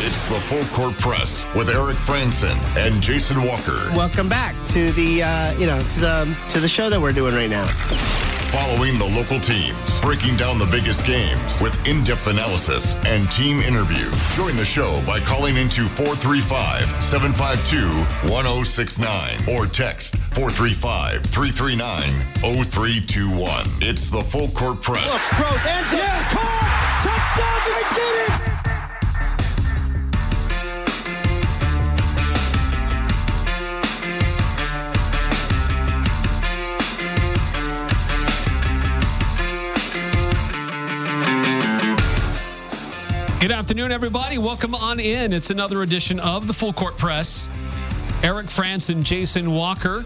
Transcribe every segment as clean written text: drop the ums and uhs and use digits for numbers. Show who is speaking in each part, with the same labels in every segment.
Speaker 1: It's the Full Court Press with Eric Frandsen and Jason Walker.
Speaker 2: Welcome back to the to the show that we're doing right now.
Speaker 1: Following the local teams, breaking down the biggest games with in-depth analysis and team interview. Join the show by calling into 435-752-1069 or text 435-339-0321. It's the Full Court Press.
Speaker 3: Throws, ends it. Yes! Caught! Touchdown! Did he get it?
Speaker 4: Good afternoon, everybody. Welcome on in. It's another edition of the Full Court Press. Eric Frandsen, Jason Walker,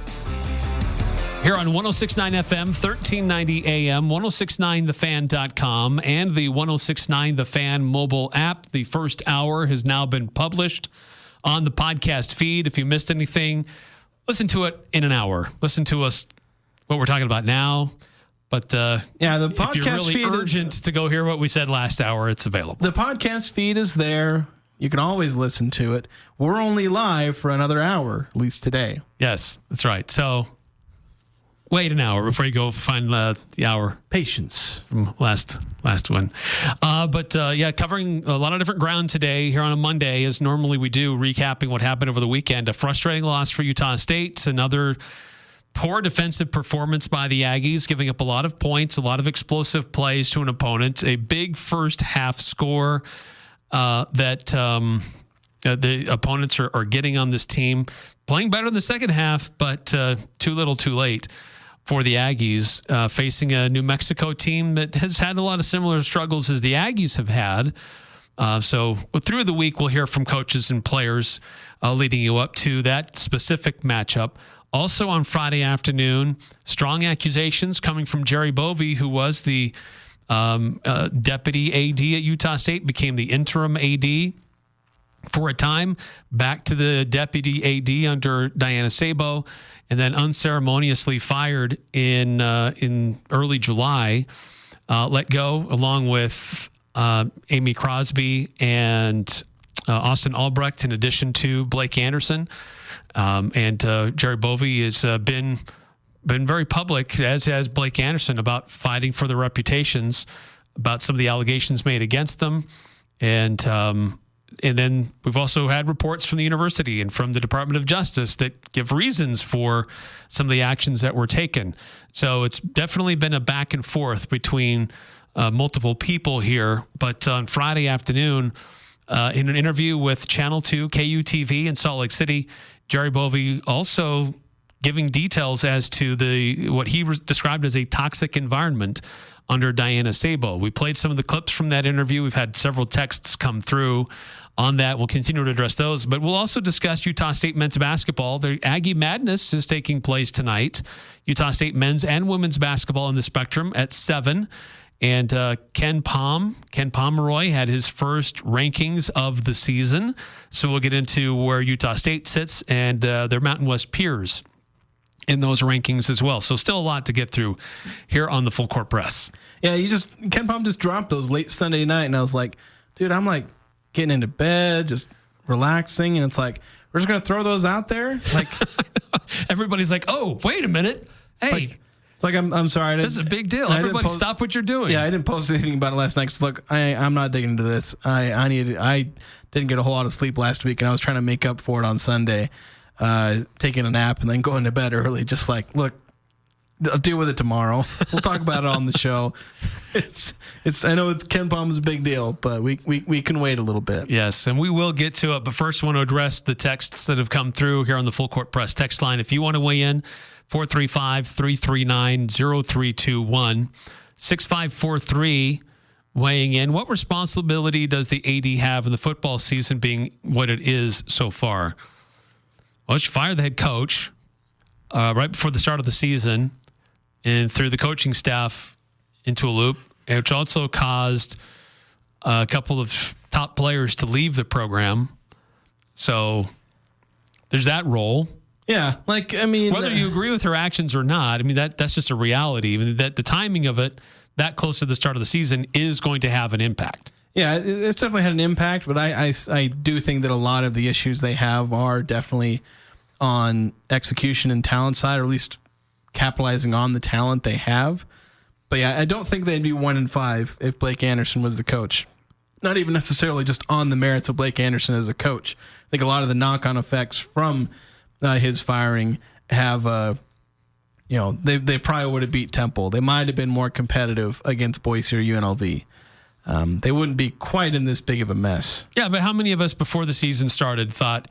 Speaker 4: here on 106.9 FM, 1390 AM, 1069thefan.com, and the 1069 The Fan mobile app. The first hour has now been published on the podcast feed. If you missed anything, listen to it in an hour. Listen to us, what we're talking about now. But the podcast if you're really feed urgent to go hear what we said last hour, it's available.
Speaker 5: The podcast feed is there. You can always listen to it. We're only live for another hour, at least today.
Speaker 4: Yes, that's right. So wait an hour before you go find the hour.
Speaker 5: Patience.
Speaker 4: From last one. Covering a lot of different ground today here on a Monday, as normally we do, recapping what happened over the weekend. A frustrating loss for Utah State. Another poor defensive performance by the Aggies, giving up a lot of points, a lot of explosive plays to an opponent. A big first half score that the opponents are getting on this team. Playing better in the second half, but too little too late for the Aggies, facing a New Mexico team that has had a lot of similar struggles as the Aggies have had. So through the week, we'll hear from coaches and players leading you up to that specific matchup. Also on Friday afternoon, strong accusations coming from Jerry Bovee, who was the deputy AD at Utah State, became the interim AD for a time, back to the deputy AD under Diana Sabo, and then unceremoniously fired in early July, let go, along with Amy Crosby and Austin Albrecht, in addition to Blake Anderson. And Jerry Bovee has been very public, as has Blake Anderson, about fighting for their reputations, about some of the allegations made against them. And then we've also had reports from the university and from the Department of Justice that give reasons for some of the actions that were taken. So it's definitely been a back and forth between multiple people here. But on Friday afternoon, in an interview with Channel 2 KUTV in Salt Lake City, Jerry Bovee also giving details as to what he described as a toxic environment under Diana Sabo. We played some of the clips from that interview. We've had several texts come through on that. We'll continue to address those, but we'll also discuss Utah State men's basketball. The Aggie Madness is taking place tonight. Utah State men's and women's basketball in the Spectrum at 7. And Ken Pomeroy had his first rankings of the season. So we'll get into where Utah State sits and their Mountain West peers in those rankings as well. So still a lot to get through here on the Full Court Press.
Speaker 5: Yeah, KenPom just dropped those late Sunday night, and I was like, dude, I'm like getting into bed, just relaxing, and it's like, we're just going to throw those out there? Like,
Speaker 4: everybody's like, oh, wait a minute. Hey.
Speaker 5: It's like, I'm sorry.
Speaker 4: This is a big deal. Everybody stop what you're doing.
Speaker 5: Yeah, I didn't post anything about it last night because, look, I'm not digging into this. I didn't get a whole lot of sleep last week, and I was trying to make up for it on Sunday, taking a nap and then going to bed early. Just like, look, I'll deal with it tomorrow. We'll talk about it on the show. I know KenPom's a big deal, but we can wait a little bit.
Speaker 4: Yes, and we will get to it. But first, I want to address the texts that have come through here on the Full Court Press text line. If you want to weigh in, 435-339-0321. 6543 weighing in. What responsibility does the AD have in the football season being what it is so far? Well, she fired the head coach right before the start of the season and threw the coaching staff into a loop, which also caused a couple of top players to leave the program. So there's that role.
Speaker 5: Yeah,
Speaker 4: whether you agree with her actions or not, that's just a reality. That the timing of it, that close to the start of the season, is going to have an impact.
Speaker 5: Yeah, it's definitely had an impact, but I do think that a lot of the issues they have are definitely on execution and talent side, or at least capitalizing on the talent they have. But yeah, I don't think they'd be 1-5 if Blake Anderson was the coach. Not even necessarily just on the merits of Blake Anderson as a coach. I think a lot of the knock-on effects from his firing have, they probably would have beat Temple. They might have been more competitive against Boise or UNLV. They wouldn't be quite in this big of a mess.
Speaker 4: Yeah, but how many of us before the season started thought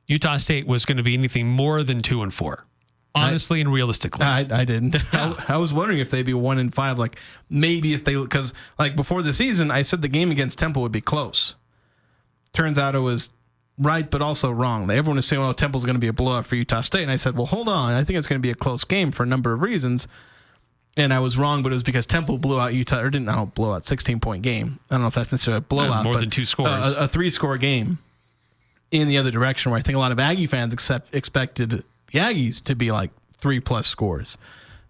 Speaker 4: Utah State was going to be anything more than 2-4? Honestly and realistically.
Speaker 5: I didn't. I was wondering if they'd be 1-5. Like maybe if because like before the season, I said the game against Temple would be close. Turns out it was right, but also wrong. Everyone was saying, well, Temple's going to be a blowout for Utah State. And I said, well, hold on. I think it's going to be a close game for a number of reasons. And I was wrong, but it was because Temple blew out Utah, or didn't, 16-point game. I don't know if that's necessarily a blowout.
Speaker 4: More than 2 scores.
Speaker 5: A 3-score game in the other direction, where I think a lot of Aggie fans expected the Aggies to be like 3+ scores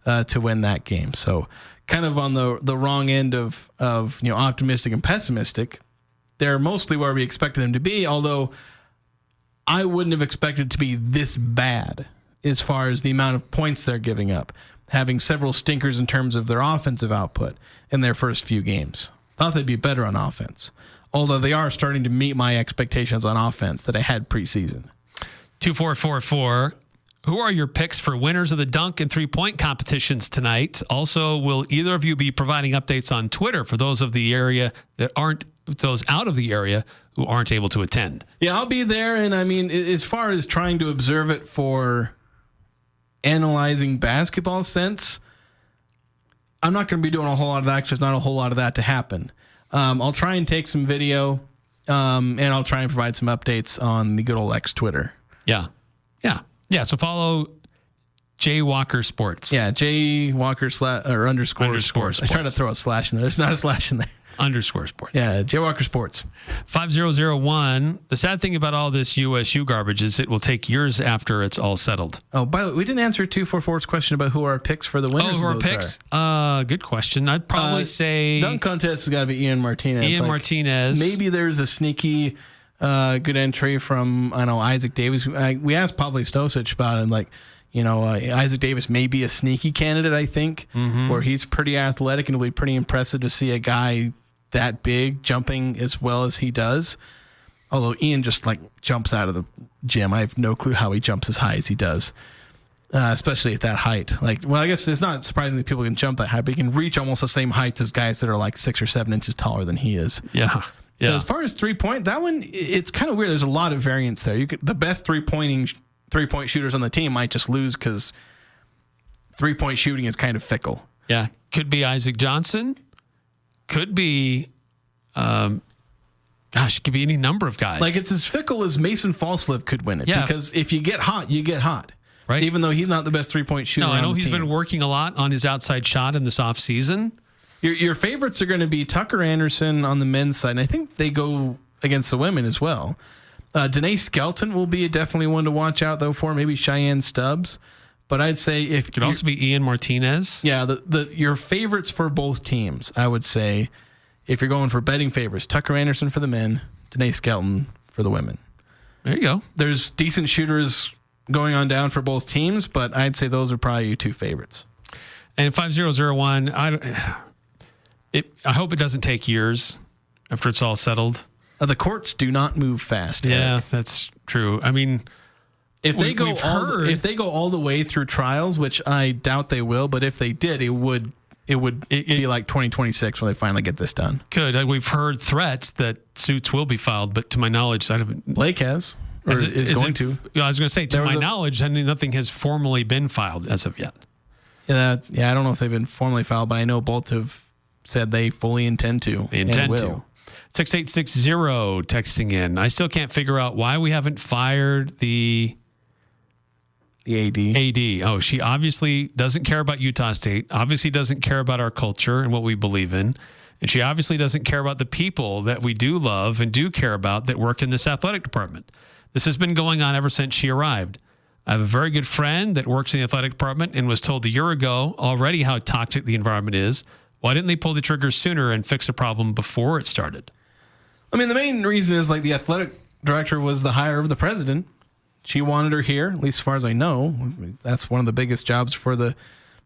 Speaker 5: to win that game. So kind of on the wrong end of optimistic and pessimistic. They're mostly where we expected them to be, although I wouldn't have expected it to be this bad as far as the amount of points they're giving up, having several stinkers in terms of their offensive output in their first few games. Thought they'd be better on offense, although they are starting to meet my expectations on offense that I had preseason.
Speaker 4: 2444. Who are your picks for winners of the dunk and 3-point competitions tonight? Also, will either of you be providing updates on Twitter for those of the area that aren't, those out of the area who aren't able to attend?
Speaker 5: Yeah, I'll be there. And I mean, as far as trying to observe it for analyzing basketball sense, I'm not going to be doing a whole lot of that because there's not a whole lot of that to happen. I'll try and take some video, and I'll try and provide some updates on the good old X Twitter.
Speaker 4: Yeah. So follow J Walker Sports.
Speaker 5: Yeah, J Walker underscore sports. I try to throw a slash in there. There's not a slash in there.
Speaker 4: Underscore sports.
Speaker 5: Yeah, J Walker Sports.
Speaker 4: 5001. The sad thing about all this USU garbage is it will take years after it's all settled.
Speaker 5: Oh, by the way, we didn't answer 244's question about who our picks for the winners.
Speaker 4: Oh, who our picks? Good question. I'd probably say
Speaker 5: dunk contest has got to be Ian Martinez.
Speaker 4: Martinez.
Speaker 5: Maybe there's a sneaky good entry from Isaac Davis. We asked Pavle Stosic about it. Isaac Davis may be a sneaky candidate. I think where he's pretty athletic and it'll be pretty impressive to see a guy that big jumping as well as he does. Although Ian just jumps out of the gym. I have no clue how he jumps as high as he does, especially at that height. I guess it's not surprising that people can jump that high, but he can reach almost the same height as guys that are 6 or 7 inches taller than he is.
Speaker 4: Yeah.
Speaker 5: So as far as 3-point, that one, it's kind of weird. There's a lot of variance there. The best 3-point shooters on the team might just lose because 3-point shooting is kind of fickle.
Speaker 4: Yeah. Could be Isaac Johnson. Could be, it could be any number of guys.
Speaker 5: It's as fickle as Mason Falslev could win it. Yeah. Because if you get hot, you get hot.
Speaker 4: Right.
Speaker 5: Even though he's not the best 3-point shooter.
Speaker 4: No, I know he's been working a lot on his outside shot in this offseason.
Speaker 5: Your favorites are going to be Tucker Anderson on the men's side, and I think they go against the women as well. Danae Skelton will be definitely one to watch out, though, for maybe Cheyenne Stubbs. But I'd say if
Speaker 4: could also be Ian Martinez.
Speaker 5: Yeah, your favorites for both teams, I would say, if you're going for betting favorites, Tucker Anderson for the men, Danae Skelton for the women.
Speaker 4: There you go.
Speaker 5: There's decent shooters going on down for both teams, but I'd say those are probably your 2 favorites.
Speaker 4: And 5001, I hope it doesn't take years after it's all settled.
Speaker 5: The courts do not move fast.
Speaker 4: Yeah,
Speaker 5: Eric.
Speaker 4: that's true. I mean,
Speaker 5: if they go all the way through trials, which I doubt they will, but if they did, it would be like 2026 when they finally get this done.
Speaker 4: Good. We've heard threats that suits will be filed, but to my knowledge, I haven't.
Speaker 5: Blake has. Or is going to.
Speaker 4: I was going to say, to my knowledge, nothing has formally been filed as of yet.
Speaker 5: Yeah, I don't know if they've been formally filed, but I know both have said they fully intend to.
Speaker 4: They intend to. 6860 texting in. I still can't figure out why we haven't fired the AD. Oh, she obviously doesn't care about Utah State, obviously doesn't care about our culture and what we believe in. And she obviously doesn't care about the people that we do love and do care about that work in this athletic department. This has been going on ever since she arrived. I have a very good friend that works in the athletic department and was told a year ago already how toxic the environment is. Why didn't they pull the trigger sooner and fix the problem before it started?
Speaker 5: I mean, the main reason is like the athletic director was the hire of the president. She wanted her here, at least as far as I know. That's one of the biggest jobs for the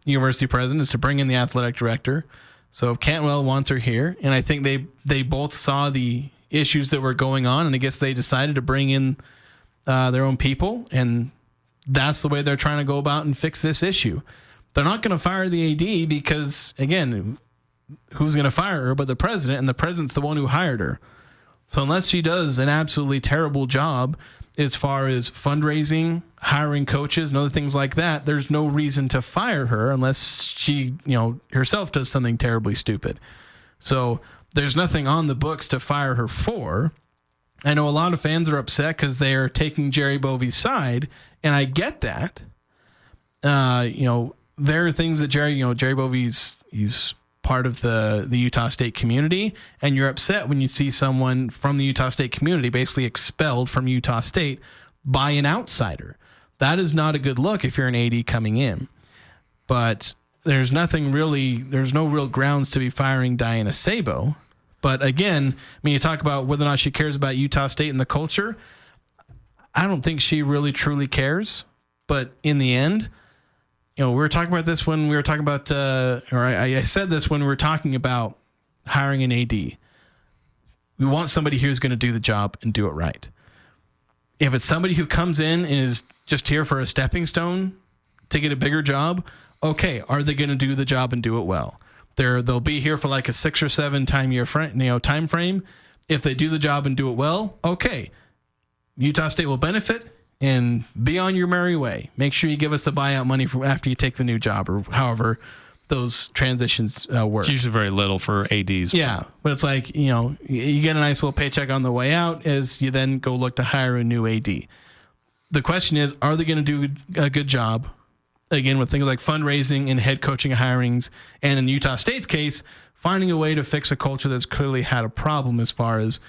Speaker 5: university president is to bring in the athletic director. So Cantwell wants her here, and I think they both saw the issues that were going on, and I guess they decided to bring in their own people, and that's the way they're trying to go about and fix this issue. They're not going to fire the AD because, again, who's going to fire her but the president, and the president's the one who hired her. So unless she does an absolutely terrible job as far as fundraising, hiring coaches, and other things like that, there's no reason to fire her unless she, herself does something terribly stupid. So there's nothing on the books to fire her for. I know a lot of fans are upset because they are taking Jerry Bovee's side, and I get that. There are things that Jerry Bovee's he's part of the Utah State community, and you're upset when you see someone from the Utah State community basically expelled from Utah State by an outsider. That is not a good look if you're an AD coming in. But there's no real grounds to be firing Diana Sabo. But again, you talk about whether or not she cares about Utah State and the culture. I don't think she really truly cares. But in the end, we were talking about this when we were talking about, I said this when we were talking about hiring an AD. We want somebody who's going to do the job and do it right. If it's somebody who comes in and is just here for a stepping stone to get a bigger job, okay, are they going to do the job and do it well? They'll be here for like a 6 or 7 time frame. If they do the job and do it well, okay, Utah State will benefit. And be on your merry way. Make sure you give us the buyout money after you take the new job, or however those transitions work.
Speaker 4: It's usually very little for ADs.
Speaker 5: Yeah, but it's like, you get a nice little paycheck on the way out as you then go look to hire a new AD. The question is, are they going to do a good job? Again, with things like fundraising and head coaching hirings, and in Utah State's case, finding a way to fix a culture that's clearly had a problem as far as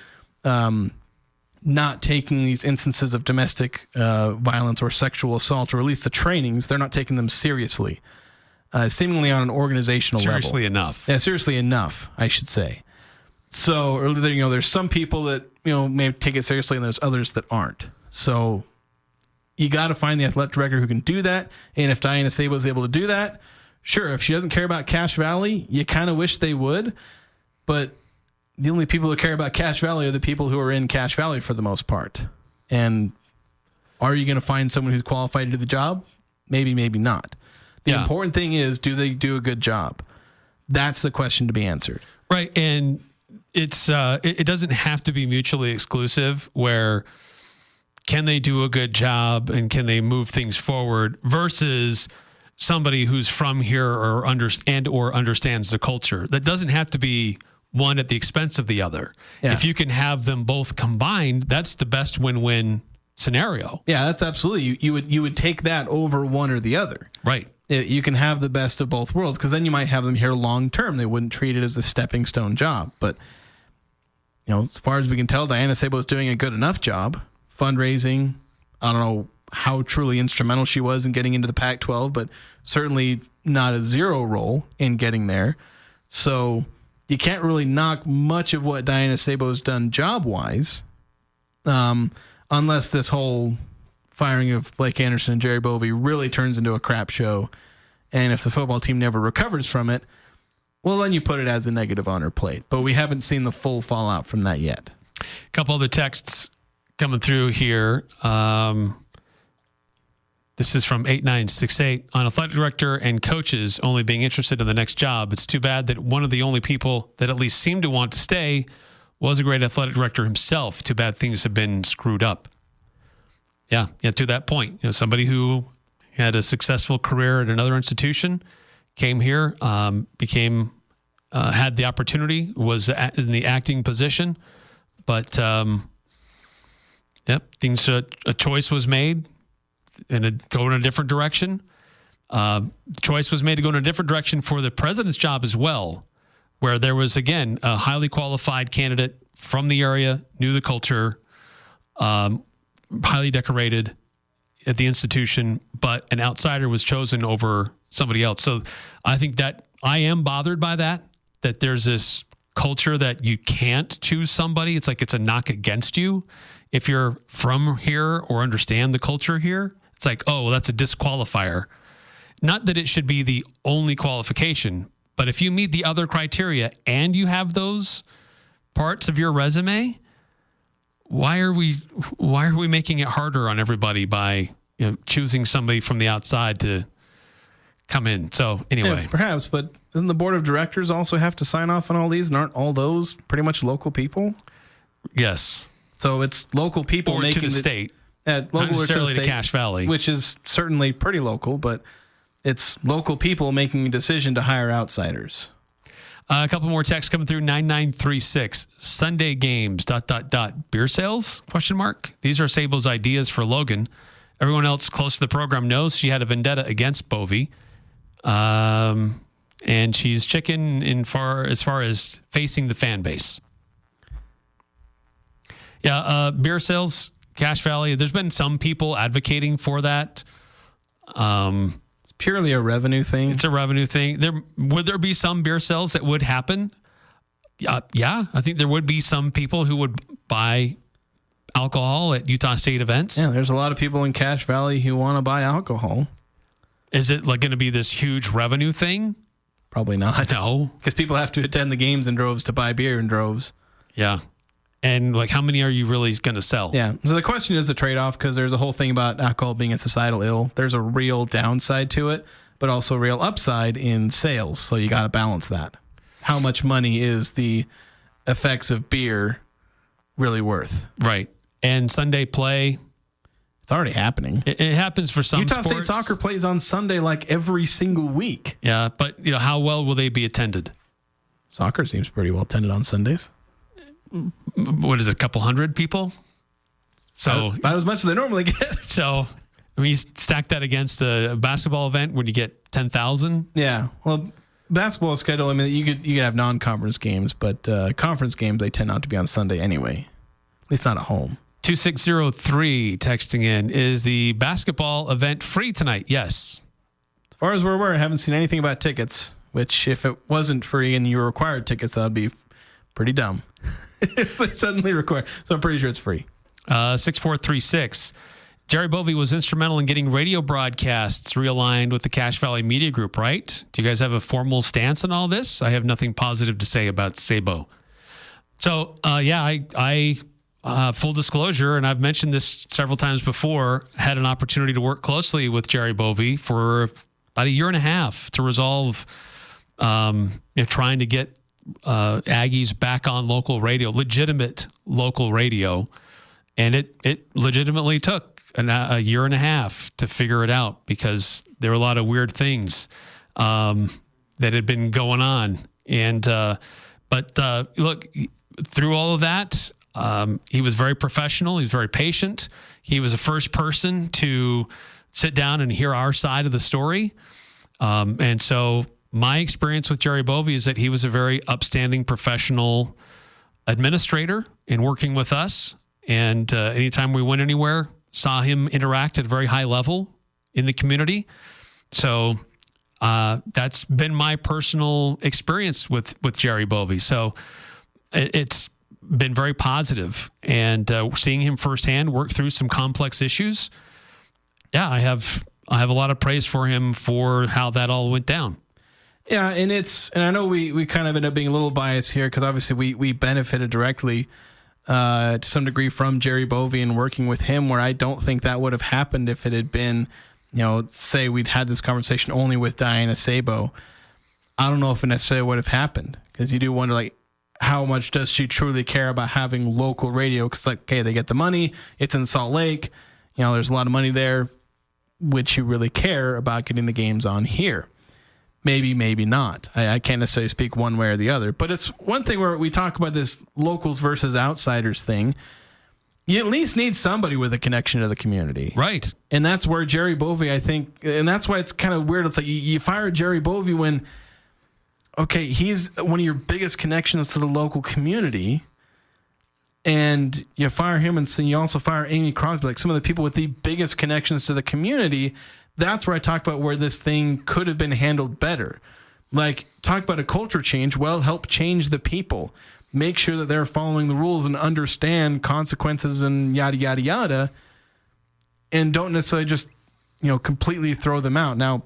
Speaker 5: not taking these instances of domestic violence or sexual assault, or at least the trainings, they're not taking them seriously, seemingly on an organizational level.
Speaker 4: Seriously enough.
Speaker 5: Yeah, seriously enough, I should say. So, there's some people that, may take it seriously, and there's others that aren't. So you got to find the athletic director who can do that. And if Diana Sabo is able to do that, sure, if she doesn't care about Cache Valley, you kind of wish they would. But the only people who care about Cache Valley are the people who are in Cache Valley for the most part. And are you going to find someone who's qualified to do the job? Maybe, maybe not. The important thing is, do they do a good job? That's the question to be answered.
Speaker 4: Right. And it's it doesn't have to be mutually exclusive, where can they do a good job and can they move things forward versus somebody who's from here or understands the culture. That doesn't have to be one at the expense of the other. Yeah. If you can have them both combined, that's the best win-win scenario.
Speaker 5: Yeah, that's absolutely. You would take that over one or the other.
Speaker 4: Right.
Speaker 5: You can have the best of both worlds, because then you might have them here long term. They wouldn't treat it as a stepping stone job. But as far as we can tell, Diana Sabo is doing a good enough job fundraising. I don't know how truly instrumental she was in getting into the Pac-12, but certainly not a zero role in getting there. So you can't really knock much of what Diana Sabo has done job-wise, unless this whole firing of Blake Anderson and Jerry Bovee really turns into a crap show. And if the football team never recovers from it, well, then you put it as a negative on her plate. But we haven't seen the full fallout from that yet.
Speaker 4: A couple of the texts coming through here. This is from 8968. On athletic director and coaches only being interested in the next job, it's too bad that one of the only people that at least seemed to want to stay was a great athletic director himself. Too bad things have been screwed up. Yeah, to that point. Somebody who had a successful career at another institution, came here, had the opportunity, was in the acting position, but a choice was made and go in a different direction. The choice was made to go in a different direction for the president's job as well, where there was, again, a highly qualified candidate from the area, knew the culture, highly decorated at the institution, but an outsider was chosen over somebody else. So I think that I am bothered by that there's this culture that you can't choose somebody. It's like it's a knock against you. If you're from here or understand the culture here, it's like, oh, well, that's a disqualifier. Not that it should be the only qualification, but if you meet the other criteria and you have those parts of your resume, why are we making it harder on everybody by choosing somebody from the outside to come in? So anyway,
Speaker 5: yeah, perhaps, but doesn't the board of directors also have to sign off on all these? And aren't all those pretty much local people?
Speaker 4: Yes.
Speaker 5: So it's local people
Speaker 4: or
Speaker 5: making
Speaker 4: to the state,
Speaker 5: local
Speaker 4: not necessarily
Speaker 5: or to the
Speaker 4: to Cache Valley,
Speaker 5: which is certainly pretty local, but it's local people making a decision to hire outsiders.
Speaker 4: A couple more texts coming through. 9936 Sunday games. ... Beer sales? ? These are Sable's ideas for Logan. Everyone else close to the program knows she had a vendetta against Bovee. And she's chicken as far as facing the fan base. Yeah, beer sales, Cache Valley. There's been some people advocating for that.
Speaker 5: It's purely a revenue thing.
Speaker 4: It's a revenue thing. Would there be some beer sales that would happen? Yeah, I think there would be some people who would buy alcohol at Utah State events.
Speaker 5: Yeah, there's a lot of people in Cache Valley who want to buy alcohol.
Speaker 4: Is it like going to be this huge revenue thing?
Speaker 5: Probably not.
Speaker 4: No.
Speaker 5: Because people have to attend the games in droves to buy beer in droves.
Speaker 4: Yeah. And like, how many are you really going to sell?
Speaker 5: Yeah. So the question is a trade-off, because there's a whole thing about alcohol being a societal ill. There's a real downside to it, but also a real upside in sales. So you got to balance that. How much money is the effects of beer really worth?
Speaker 4: Right. And Sunday play.
Speaker 5: It's already happening.
Speaker 4: It happens for some
Speaker 5: Utah
Speaker 4: sports.
Speaker 5: State soccer plays on Sunday like every single week.
Speaker 4: Yeah, but how well will they be attended?
Speaker 5: Soccer seems pretty well attended on Sundays.
Speaker 4: What is it, a couple hundred people? So
Speaker 5: about as much as they normally get.
Speaker 4: So, I mean, you stack that against a basketball event when you get 10,000.
Speaker 5: Yeah, well, basketball schedule. I mean, you could have non-conference games, but conference games they tend not to be on Sunday anyway. At least not at home.
Speaker 4: 2603 texting in, is the basketball event free tonight? Yes.
Speaker 5: As far as we're aware, I haven't seen anything about tickets. Which, if it wasn't free and you required tickets, that would be pretty dumb. If they suddenly require. So I'm pretty sure it's free.
Speaker 4: 6436. Jerry Bovee was instrumental in getting radio broadcasts realigned with the Cache Valley Media Group, right? Do you guys have a formal stance on all this? I have nothing positive to say about Sabo. So, I full disclosure, and I've mentioned this several times before, had an opportunity to work closely with Jerry Bovee for about a year and a half to resolve trying to get Aggies back on local radio, legitimate local radio. And it legitimately took a year and a half to figure it out, because there were a lot of weird things that had been going on. And but look, through all of that, he was very professional. He was very patient. He was the first person to sit down and hear our side of the story. And so my experience with Jerry Bovee is that he was a very upstanding professional administrator in working with us. And anytime we went anywhere, saw him interact at a very high level in the community. So that's been my personal experience with Jerry Bovee. So it's been very positive. And seeing him firsthand work through some complex issues, yeah, I have a lot of praise for him for how that all went down.
Speaker 5: Yeah, and I know we kind of end up being a little biased here, because obviously we benefited directly to some degree from Jerry Bovee and working with him, where I don't think that would have happened if it had been, say we'd had this conversation only with Diana Sabo. I don't know if it necessarily would have happened, because you do wonder, like, how much does she truly care about having local radio? Because, like, okay, they get the money, it's in Salt Lake, there's a lot of money there. Would she really care about getting the games on here? Maybe, maybe not. I can't necessarily speak one way or the other. But it's one thing where we talk about this locals versus outsiders thing. You at least need somebody with a connection to the community.
Speaker 4: Right.
Speaker 5: And that's where Jerry Bovee, I think, and that's why it's kind of weird. It's like you fire Jerry Bovee when, okay, he's one of your biggest connections to the local community, and you fire him, and so you also fire Amy Crosby, like some of the people with the biggest connections to the community. That's where I talk about where this thing could have been handled better. Like, talk about a culture change. Well, help change the people. Make sure that they're following the rules and understand consequences and yada, yada, yada. And don't necessarily just, completely throw them out. Now,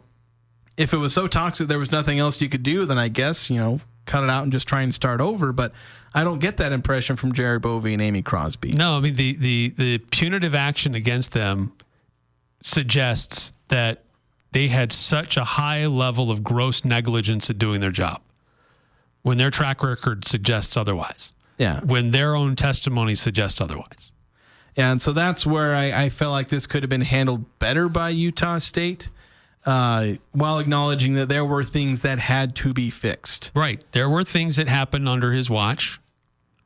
Speaker 5: if it was so toxic there was nothing else you could do, then I guess, cut it out and just try and start over. But I don't get that impression from Jerry Bovee and Amy Crosby.
Speaker 4: No, I mean, the punitive action against them suggests that they had such a high level of gross negligence at doing their job when their track record suggests otherwise.
Speaker 5: Yeah.
Speaker 4: When their own testimony suggests otherwise.
Speaker 5: Yeah, and so that's where I felt like this could have been handled better by Utah State, while acknowledging that there were things that had to be fixed.
Speaker 4: Right. There were things that happened under his watch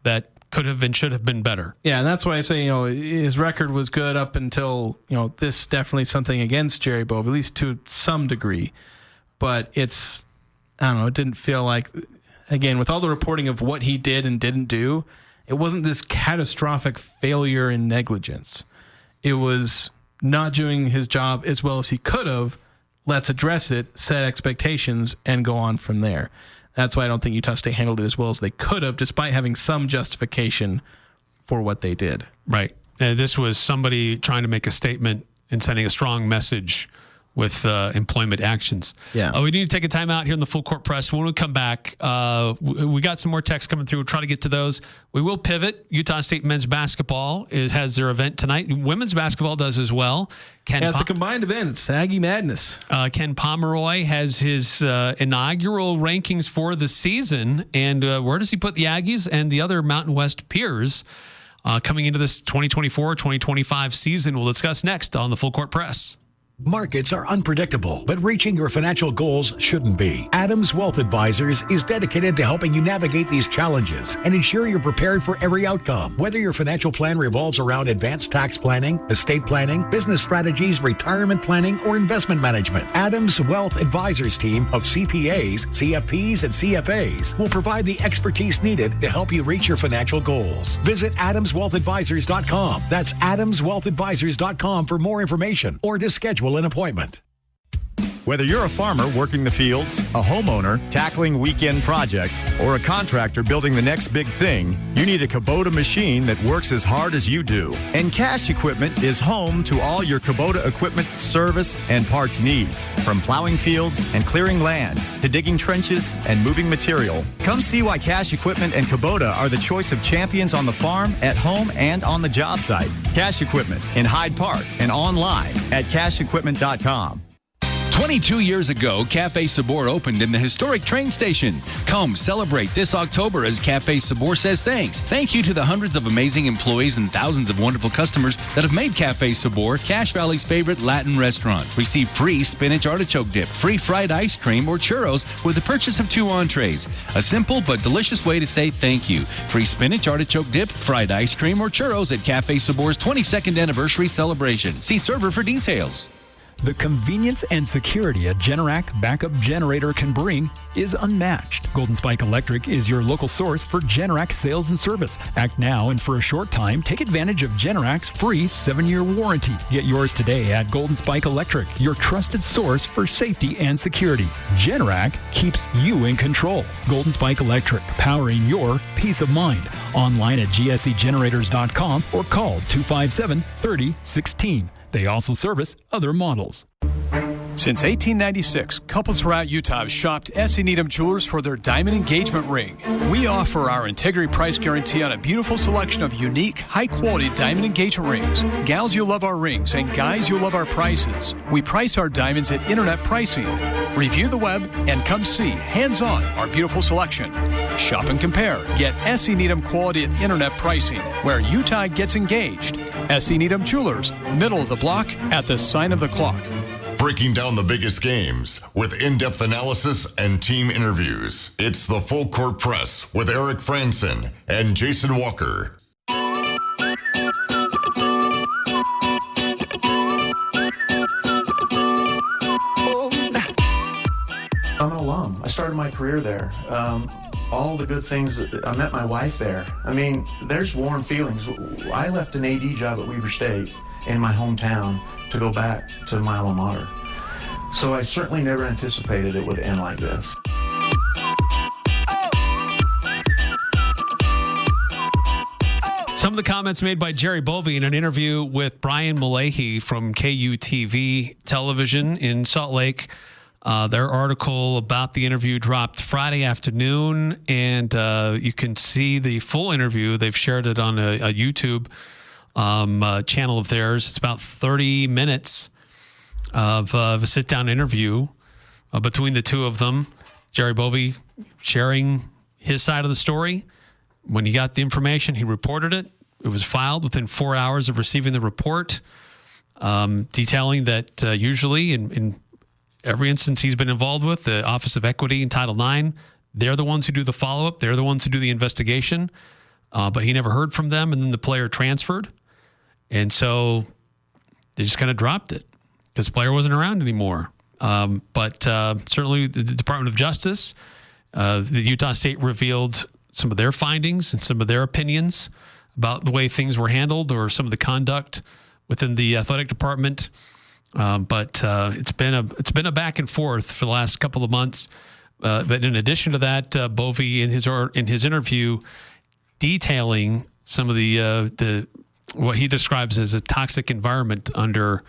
Speaker 4: that could have and should have been better.
Speaker 5: Yeah, and that's why I say, his record was good up until, this definitely something against Jerry Bovee, at least to some degree. But it didn't feel like, again, with all the reporting of what he did and didn't do, it wasn't this catastrophic failure in negligence. It was not doing his job as well as he could have. Let's address it, set expectations, and go on from there. That's why I don't think Utah State handled it as well as they could have, despite having some justification for what they did.
Speaker 4: Right. This was somebody trying to make a statement and sending a strong message with employment actions.
Speaker 5: Yeah.
Speaker 4: We need to take a time out here in the Full Court Press. When we come back, we got some more texts coming through. We'll try to get to those. We will pivot. Utah State men's basketball has their event tonight. Women's basketball does as well.
Speaker 5: It's a combined event. It's Aggie Madness.
Speaker 4: Ken Pomeroy has his inaugural rankings for the season. And where does he put the Aggies and the other Mountain West peers coming into this 2024-2025 season? We'll discuss next on the Full Court Press.
Speaker 6: Markets are unpredictable, but reaching your financial goals shouldn't be. Adams Wealth Advisors is dedicated to helping you navigate these challenges and ensure you're prepared for every outcome. Whether your financial plan revolves around advanced tax planning, estate planning, business strategies, retirement planning, or investment management, Adams Wealth Advisors team of CPAs, CFPs, and CFAs will provide the expertise needed to help you reach your financial goals. Visit AdamsWealthAdvisors.com. That's AdamsWealthAdvisors.com for more information or to schedule an appointment.
Speaker 7: Whether you're a farmer working the fields, a homeowner tackling weekend projects, or a contractor building the next big thing, you need a Kubota machine that works as hard as you do. And Cash Equipment is home to all your Kubota equipment service and parts needs. From plowing fields and clearing land to digging trenches and moving material. Come see why Cash Equipment and Kubota are the choice of champions on the farm, at home, and on the job site. Cash Equipment in Hyde Park and online at cashequipment.com.
Speaker 8: 22 years ago, Cafe Sabor opened in the historic train station. Come celebrate this October as Cafe Sabor says thanks. Thank you to the hundreds of amazing employees and thousands of wonderful customers that have made Cafe Sabor Cache Valley's favorite Latin restaurant. Receive free spinach artichoke dip, free fried ice cream, or churros with the purchase of 2 entrees. A simple but delicious way to say thank you. Free spinach artichoke dip, fried ice cream, or churros at Cafe Sabor's 22nd anniversary celebration. See server for details.
Speaker 9: The convenience and security a Generac backup generator can bring is unmatched. Golden Spike Electric is your local source for Generac sales and service. Act now, and for a short time, take advantage of Generac's free 7-year warranty. Get yours today at Golden Spike Electric, your trusted source for safety and security. Generac keeps you in control. Golden Spike Electric, powering your peace of mind. Online at gsegenerators.com or call 257-3016. They also service other models.
Speaker 10: Since 1896, couples throughout Utah have shopped S.E. Needham Jewelers for their diamond engagement ring. We offer our integrity price guarantee on a beautiful selection of unique, high-quality diamond engagement rings. Gals, you'll love our rings, and guys, you'll love our prices. We price our diamonds at internet pricing. Review the web and come see, hands-on, our beautiful selection. Shop and compare. Get S.E. Needham quality at internet pricing, where Utah gets engaged. S.E. Needham Jewelers, middle of the block at the sign of the clock.
Speaker 1: Breaking down the biggest games with in-depth analysis and team interviews. It's the Full Court Press with Eric Frandsen and Jason Walker.
Speaker 11: I'm an alum. I started my career there. All the good things, I met my wife there. I mean, there's warm feelings. I left an AD job at Weber State in my hometown to go back to my alma mater. So I certainly never anticipated it would end like this.
Speaker 4: Some of the comments made by Jerry Bovee in an interview with Brian Malahy from KUTV television in Salt Lake. Their article about the interview dropped Friday afternoon, and you can see the full interview. They've shared it on a YouTube channel of theirs. It's about 30 minutes of a sit-down interview between the two of them. Jerry Bovee sharing his side of the story. When he got the information, he reported it. It was filed within 4 hours of receiving the report, detailing that usually in every instance he's been involved with, the Office of Equity and Title IX, they're the ones who do the follow-up. They're the ones who do the investigation. But he never heard from them, and then the player transferred. And so they just kind of dropped it because the player wasn't around anymore. But certainly the Department of Justice, the Utah State revealed some of their findings and some of their opinions about the way things were handled or some of the conduct within the athletic department. But it's been a back and forth for the last couple of months. But in addition to that, Bovee in his interview detailing some of the what he describes as a toxic environment under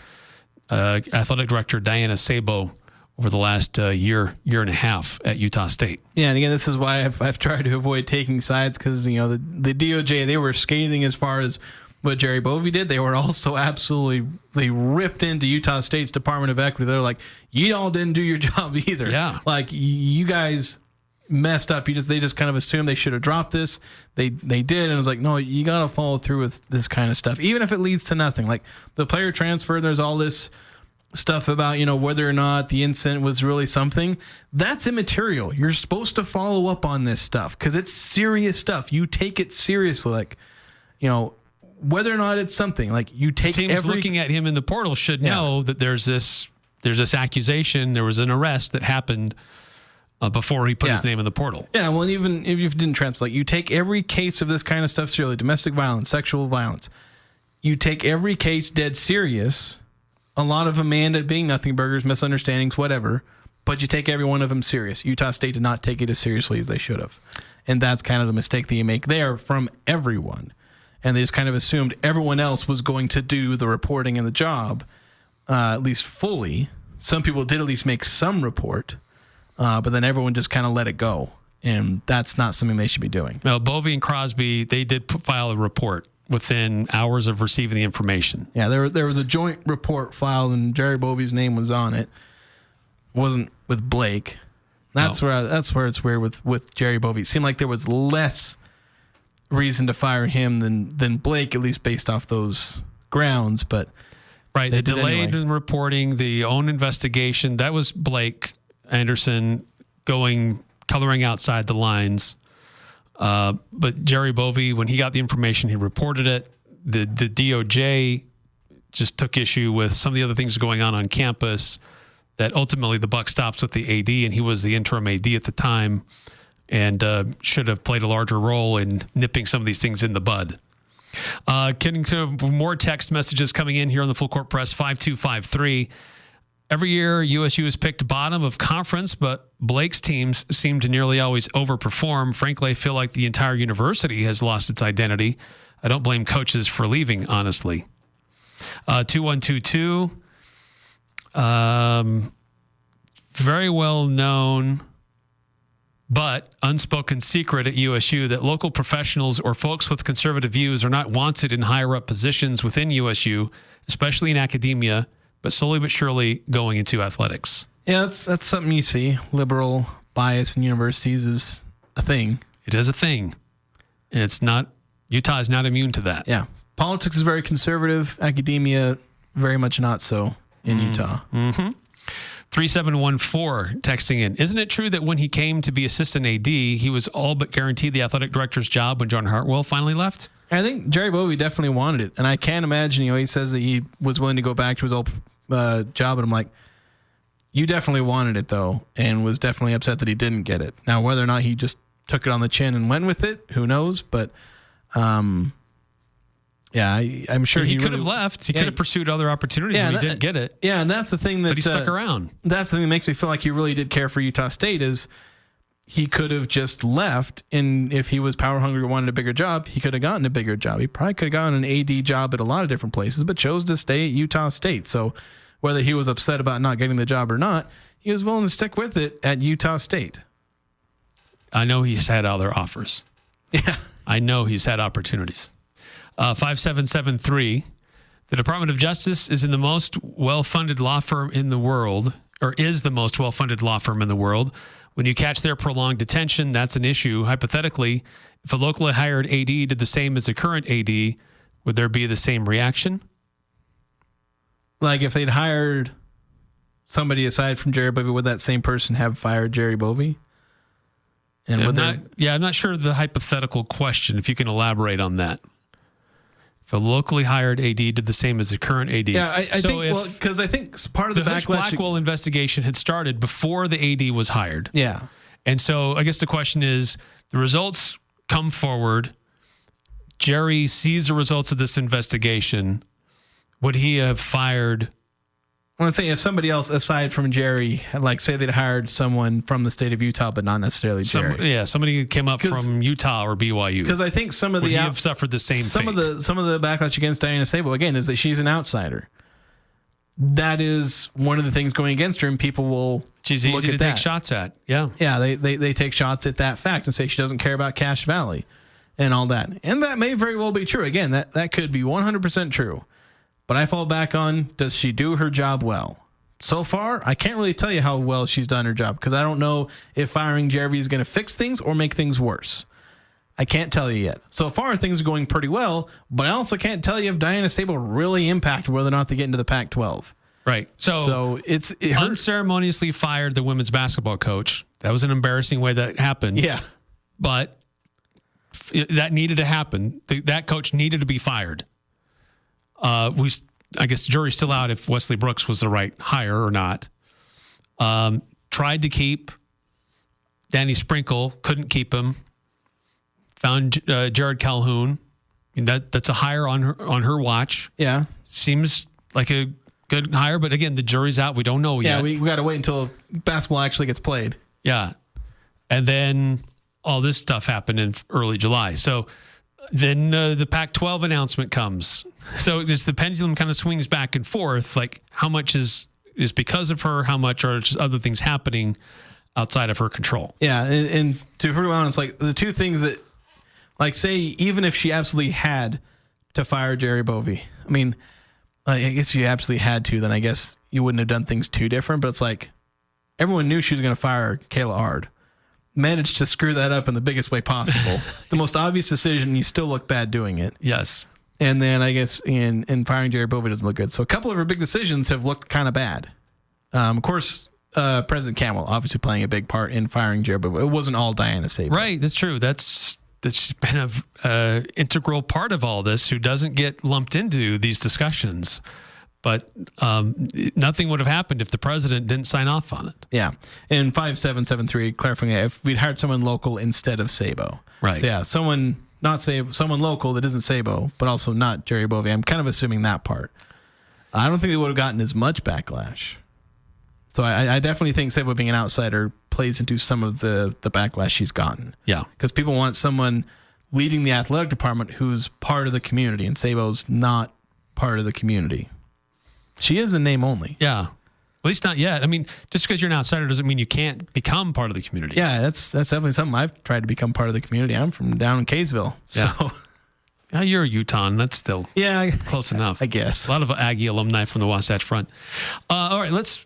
Speaker 4: athletic director Diana Sabo over the last year and a half at Utah State.
Speaker 5: Yeah, and again, this is why I've tried to avoid taking sides because the DOJ, they were scathing as far as what Jerry Bovee did. They were also they ripped into Utah State's Department of Equity. They're like, you all didn't do your job either.
Speaker 4: Yeah,
Speaker 5: like you guys messed up. They just kind of assumed they should have dropped this. They did, and it was like, no, you got to follow through with this kind of stuff, even if it leads to nothing. Like the player transfer, there's all this stuff about whether or not the incident was really something. That's immaterial. You're supposed to follow up on this stuff because it's serious stuff. You take it seriously, like whether or not it's something. Like you take
Speaker 4: teams looking at him in the portal should know that there's this accusation. There was an arrest that happened before he put his name in the portal.
Speaker 5: Yeah, well, even if you didn't transfer, like you take every case of this kind of stuff seriously, domestic violence, sexual violence. You take every case dead serious. A lot of them may end up being nothing burgers, misunderstandings, whatever, but you take every one of them serious. Utah State did not take it as seriously as they should have. And that's kind of the mistake that you make there from everyone. And they just kind of assumed everyone else was going to do the reporting and the job, at least fully. Some people did at least make some report, but then everyone just kind of let it go. And that's not something they should be doing.
Speaker 4: No, Bovee and Crosby, they did file a report within hours of receiving the information.
Speaker 5: Yeah, there was a joint report filed, and Jerry Bovee's name was on it. It wasn't with Blake. That's where it's weird with Jerry Bovee. It seemed like there was less reason to fire him than Blake, at least based off those grounds. But
Speaker 4: right, the delayed in reporting, the own investigation, that was Blake Anderson coloring outside the lines. But Jerry Bovee, when he got the information, he reported it. The DOJ just took issue with some of the other things going on campus that ultimately the buck stops with the AD, and he was the interim AD at the time and should have played a larger role in nipping some of these things in the bud. Getting to more text messages coming in here on the Full Court Press, 5253. Every year, USU is picked bottom of conference, but Blake's teams seem to nearly always overperform. Frankly, I feel like the entire university has lost its identity. I don't blame coaches for leaving, honestly. 2122, very well known, but unspoken secret at USU that local professionals or folks with conservative views are not wanted in higher up positions within USU, especially in academia, but slowly but surely going into athletics.
Speaker 5: Yeah, that's something you see. Liberal bias in universities is a thing.
Speaker 4: It is a thing. And it's not, Utah is not immune to that.
Speaker 5: Yeah. Politics is very conservative. Academia, very much not so in Utah.
Speaker 4: Mm-hmm. 3714 texting in. Isn't it true that when he came to be assistant AD, he was all but guaranteed the athletic director's job when John Hartwell finally left?
Speaker 5: I think Jerry Bovee definitely wanted it. And I can't imagine, he says that he was willing to go back to his old job. And I'm like, you definitely wanted it, though, and was definitely upset that he didn't get it. Now, whether or not he just took it on the chin and went with it, who knows? But, yeah, I'm sure
Speaker 4: he could have left. He could have pursued other opportunities if he didn't get it.
Speaker 5: Yeah, and that's the thing that...
Speaker 4: But he stuck around.
Speaker 5: That's the thing that makes me feel like he really did care for Utah State is he could have just left, and if he was power hungry or wanted a bigger job, he could have gotten a bigger job. He probably could have gotten an AD job at a lot of different places, but chose to stay at Utah State. So whether he was upset about not getting the job or not, he was willing to stick with it at Utah State.
Speaker 4: I know he's had other offers.
Speaker 5: Yeah.
Speaker 4: I know he's had opportunities. 5773. The Department of Justice is in the most well-funded law firm in the world, or is the most well-funded law firm in the world. When you catch their prolonged detention, that's an issue. Hypothetically, if a locally hired AD did the same as a current AD, would there be the same reaction?
Speaker 5: Like if they'd hired somebody aside from Jerry Bovee, would that same person have fired Jerry Bovee? And
Speaker 4: I'm not sure the hypothetical question, if you can elaborate on that. If a locally hired AD did the same as a current AD.
Speaker 5: Yeah, I think, because I think part of the backlash...
Speaker 4: Blackwell investigation had started before the AD was hired.
Speaker 5: Yeah.
Speaker 4: And so I guess the question is, the results come forward. Jerry sees the results of this investigation. Would he have fired...
Speaker 5: I want to say if somebody else aside from Jerry, like say they'd hired someone from the state of Utah, but not necessarily Jerry.
Speaker 4: Somebody who came up from Utah or BYU.
Speaker 5: Because I think some of
Speaker 4: would he have suffered the same fate?
Speaker 5: Some of the backlash against Diana Sabo, again, is that she's an outsider. That is one of the things going against her, and people will
Speaker 4: she's
Speaker 5: look
Speaker 4: easy
Speaker 5: at
Speaker 4: to
Speaker 5: that.
Speaker 4: take shots at. Yeah.
Speaker 5: Yeah, they take shots at that fact and say she doesn't care about Cache Valley and all that. And that may very well be true. Again, that could be 100% true. But I fall back on, does she do her job well? So far, I can't really tell you how well she's done her job because I don't know if firing Jerry is going to fix things or make things worse. I can't tell you yet. So far, things are going pretty well, but I also can't tell you if Diana Sable really impacted whether or not they get into the Pac-12.
Speaker 4: Right. So
Speaker 5: it
Speaker 4: unceremoniously fired the women's basketball coach. That was an embarrassing way that happened.
Speaker 5: Yeah.
Speaker 4: But that needed to happen. That coach needed to be fired. I guess the jury's still out if Wesley Brooks was the right hire or not. Tried to keep Danny Sprinkle, couldn't keep him. Found Jared Calhoun. I mean, that's a hire on her watch.
Speaker 5: Yeah.
Speaker 4: Seems like a good hire, but again, the jury's out. We don't know yet.
Speaker 5: Yeah, we got to wait until basketball actually gets played.
Speaker 4: Yeah. And then all this stuff happened in early July. So then the Pac-12 announcement comes. So just the pendulum kind of swings back and forth. Like how much is because of her? How much are just other things happening outside of her control?
Speaker 5: Yeah, and to be honest, like the two things that, like say, even if she absolutely had to fire Jerry Bovee, I mean, I guess if you absolutely had to, then I guess you wouldn't have done things too different. But it's like everyone knew she was going to fire Kayla Ard. Managed to screw that up in the biggest way possible. The most obvious decision, you still look bad doing it.
Speaker 4: Yes.
Speaker 5: And then I guess in firing Jerry Bovee doesn't look good. So a couple of her big decisions have looked kind of bad. Of course, President Camel obviously playing a big part in firing Jerry Bovee. It wasn't all Diana Sabo.
Speaker 4: Right, that's true. That's been an integral part of all this, who doesn't get lumped into these discussions. But nothing would have happened if the president didn't sign off on it.
Speaker 5: Yeah. And 5773, clarifying that, if we'd hired someone local instead of Sabo.
Speaker 4: Right.
Speaker 5: So yeah, someone local that isn't Sabo, but also not Jerry Bovee. I'm kind of assuming that part. I don't think they would have gotten as much backlash. So I definitely think Sabo being an outsider plays into some of the backlash she's gotten.
Speaker 4: Yeah.
Speaker 5: Because people want someone leading the athletic department who's part of the community, and Sabo's not part of the community. She is in name only.
Speaker 4: Yeah. At least not yet. I mean, just because you're an outsider doesn't mean you can't become part of the community.
Speaker 5: Yeah, that's definitely something. I've tried to become part of the community. I'm from down in Kaysville. So
Speaker 4: yeah, you're a Utahn. That's still close enough.
Speaker 5: I guess.
Speaker 4: A lot of Aggie alumni from the Wasatch Front. All right, let's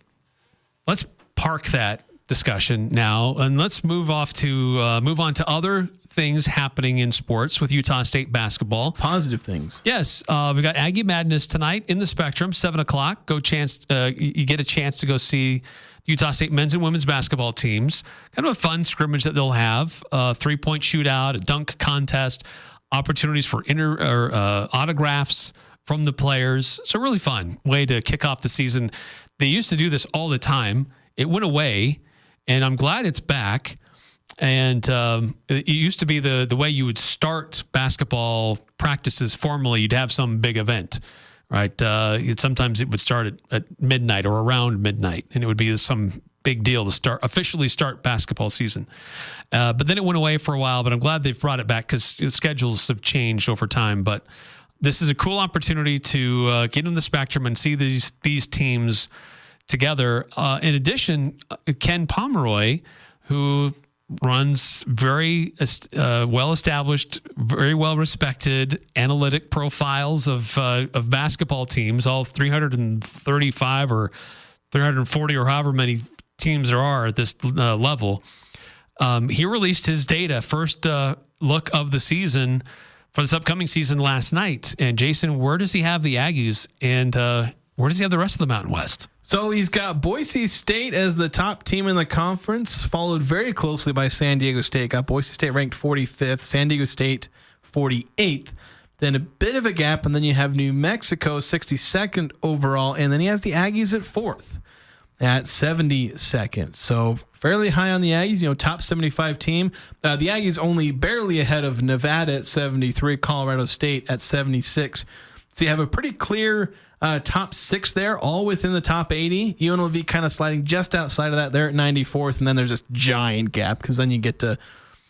Speaker 4: park that discussion now, and let's move on to other things happening in sports with Utah State basketball.
Speaker 5: Positive things.
Speaker 4: Yes. We got Aggie Madness tonight in the Spectrum, 7:00. You get a chance to go see Utah State men's and women's basketball teams. Kind of a fun scrimmage that they'll have. 3-point shootout, a dunk contest, opportunities for autographs from the players. So really fun way to kick off the season. They used to do this all the time. It went away, and I'm glad it's back. And it used to be the way you would start basketball practices formally. You'd have some big event, right? Sometimes it would start at midnight or around midnight, and it would be some big deal to officially start basketball season. But then it went away for a while, but I'm glad they've brought it back because schedules have changed over time. But this is a cool opportunity to get in the spectrum and see these teams together. In addition, Ken Pomeroy, who runs very well-established, very well-respected analytic profiles of basketball teams, all 335 or 340 or however many teams there are at this level. He released his data, first look of the season for this upcoming season last night. And Jason, where does he have the Aggies, and where does he have the rest of the Mountain West?
Speaker 5: So he's got Boise State as the top team in the conference, followed very closely by San Diego State. Got Boise State ranked 45th, San Diego State 48th. Then a bit of a gap, and then you have New Mexico 62nd overall, and then he has the Aggies at 4th at 72nd. So fairly high on the Aggies, top 75 team. The Aggies only barely ahead of Nevada at 73, Colorado State at 76. So you have a pretty clear top 6 there, all within the top 80. UNLV kind of sliding just outside of that. They're at 94th, and then there's this giant gap because then you get to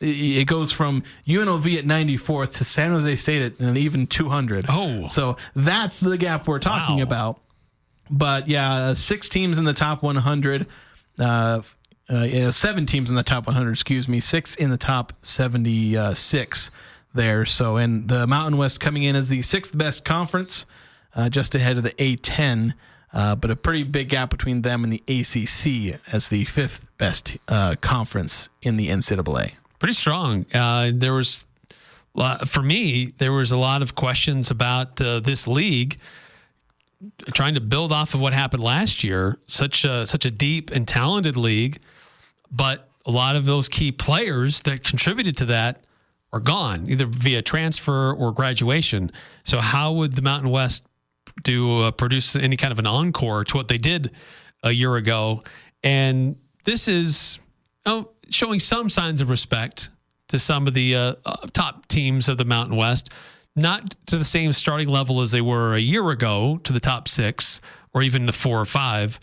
Speaker 5: it goes from UNLV at 94th to San Jose State at an even 200.
Speaker 4: Oh.
Speaker 5: So that's the gap we're talking about. But, 6 teams in the top 100. 7 teams in the top 100, 6 in the top 76 there. So, and the Mountain West coming in as the 6th best conference, just ahead of the A10, but a pretty big gap between them and the ACC as the 5th best conference in the NCAA.
Speaker 4: Pretty strong. There was, for me, there was a lot of questions about this league trying to build off of what happened last year. Such a deep and talented league, but a lot of those key players that contributed to that are gone, either via transfer or graduation. So how would the Mountain West produce any kind of an encore to what they did a year ago? And this is showing some signs of respect to some of the top teams of the Mountain West, not to the same starting level as they were a year ago, to the top 6 or even the 4 or 5,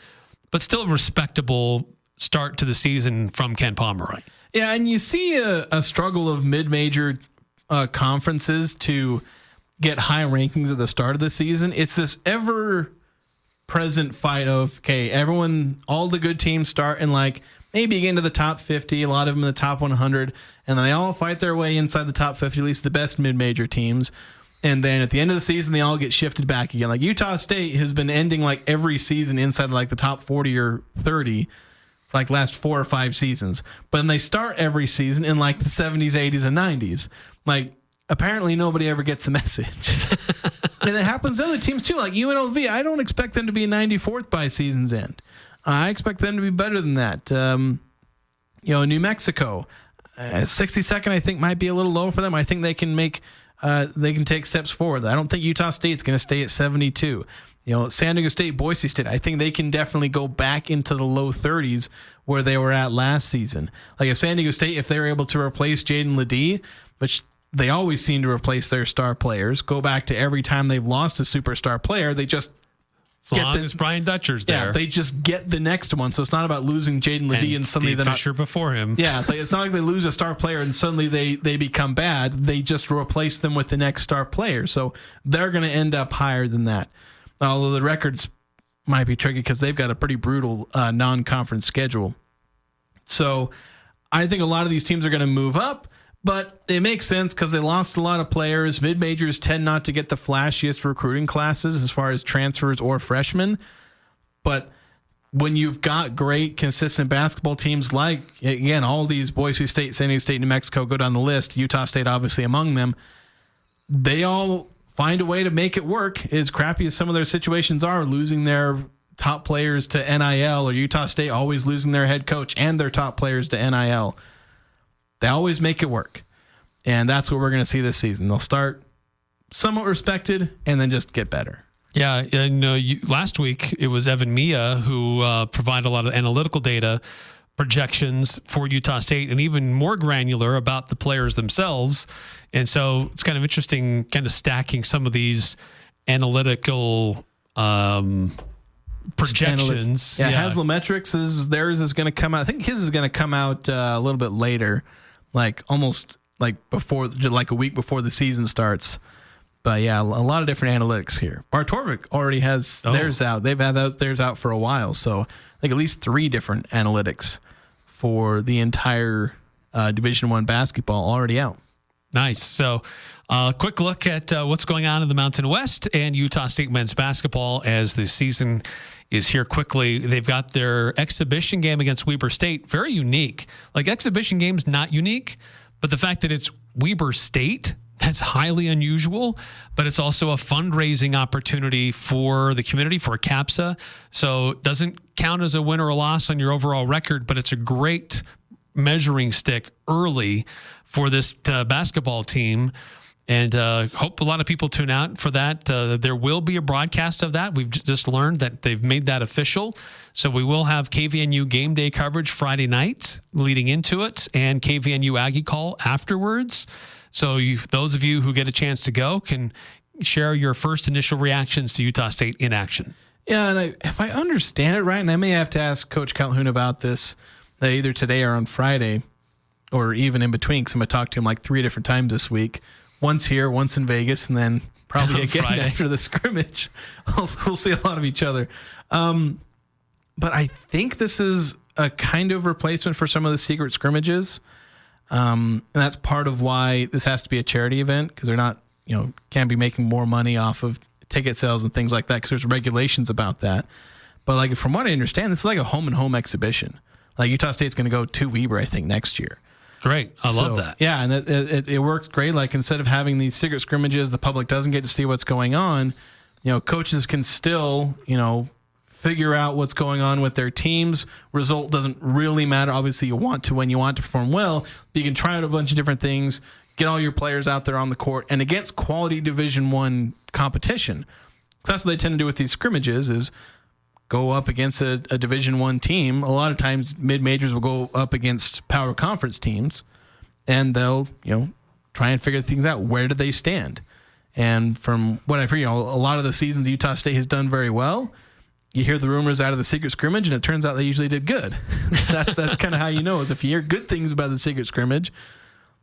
Speaker 4: but still a respectable start to the season from Ken Pomeroy.
Speaker 5: Yeah, and you see a struggle of mid-major conferences to get high rankings at the start of the season. It's this ever-present fight of, okay, all the good teams start in maybe get into the top 50, a lot of them in the top 100, and then they all fight their way inside the top 50, at least the best mid-major teams. And then at the end of the season, they all get shifted back again. Like Utah State has been ending every season inside the top 40 or 30 for last 4 or 5 seasons. But then they start every season in the 70s, 80s, and 90s. Apparently nobody ever gets the message. And it happens to other teams too, like UNLV. I don't expect them to be 94th by season's end. I expect them to be better than that. New Mexico, 62nd, I think might be a little low for them. I think they can take steps forward. I don't think Utah State's going to stay at 72. San Diego State, Boise State, I think they can definitely go back into the low 30s where they were at last season. If San Diego State, if they're able to replace Jaden Ledee, which they always seem to replace their star players, go back to every time they've lost a superstar player, they just
Speaker 4: as long as Brian Dutcher's there.
Speaker 5: Yeah, they just get the next one. So it's not about losing Jaden Ledee and suddenly
Speaker 4: Steve Fisher before him.
Speaker 5: Yeah, it's not like they lose a star player and suddenly they become bad. They just replace them with the next star player. So they're going to end up higher than that. Although the records might be tricky because they've got a pretty brutal non-conference schedule. So I think a lot of these teams are going to move up, but it makes sense because they lost a lot of players. Mid-majors tend not to get the flashiest recruiting classes as far as transfers or freshmen. But when you've got great, consistent basketball teams again, all these Boise State, San Diego State, New Mexico, go down the list, Utah State obviously among them, they all find a way to make it work. As crappy as some of their situations are, losing their top players to NIL, or Utah State always losing their head coach and their top players to NIL. They always make it work. And that's what we're going to see this season. They'll start somewhat respected and then just get better.
Speaker 4: Yeah, last week it was Evan Mia who provided a lot of analytical data projections for Utah State and even more granular about the players themselves. And so it's kind of interesting kind of stacking some of these analytical projections.
Speaker 5: Yeah, Haslametrics theirs is going to come out. I think his is going to come out a little bit later, like almost like before, like a week before the season starts. But yeah, a lot of different analytics here. Bartorvik already has theirs out. They've had theirs out for a while, so I think at least 3 different analytics for the entire Division I basketball already out.
Speaker 4: Nice. So, quick look at what's going on in the Mountain West and Utah State men's basketball as the season is here quickly. They've got their exhibition game against Weber State. Very unique. Like, exhibition games, not unique, but the fact that it's Weber State, that's highly unusual, but it's also a fundraising opportunity for the community, for CAPSA. So it doesn't count as a win or a loss on your overall record, but it's a great measuring stick early for this basketball team. And hope a lot of people tune out for that. There will be a broadcast of that. We've just learned that they've made that official. So we will have KVNU game day coverage Friday night leading into it and KVNU Aggie Call afterwards. So those of you who get a chance to go can share your first initial reactions to Utah State in action.
Speaker 5: Yeah, and if I understand it right, and I may have to ask Coach Calhoun about this either today or on Friday, or even in between, because I'm going to talk to him like 3 different times this week. Once here, once in Vegas, and then probably again Friday. After the scrimmage. We'll see a lot of each other. But I think this is a kind of replacement for some of the secret scrimmages. And that's part of why this has to be a charity event, because they're not, can't be making more money off of ticket sales and things like that, because there's regulations about that. But like from what I understand, this is like a home-and-home exhibition. Like Utah State's going to go to Weber, I think, next year.
Speaker 4: Great. I love that.
Speaker 5: Yeah, and it works great. Like instead of having these secret scrimmages, the public doesn't get to see what's going on. Coaches can still, figure out what's going on with their teams. Result doesn't really matter. Obviously, you want to when you want to perform well. But you can try out a bunch of different things, get all your players out there on the court, and against quality Division I competition. So that's what they tend to do with these scrimmages is go up against a Division I team. A lot of times mid-majors will go up against power conference teams, and they'll, try and figure things out. Where do they stand? And from what I've heard, a lot of the seasons Utah State has done very well. You hear the rumors out of the secret scrimmage, and it turns out they usually did good. That's kind of how you know, is if you hear good things about the secret scrimmage,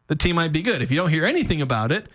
Speaker 5: the team might be good. If you don't hear anything about it,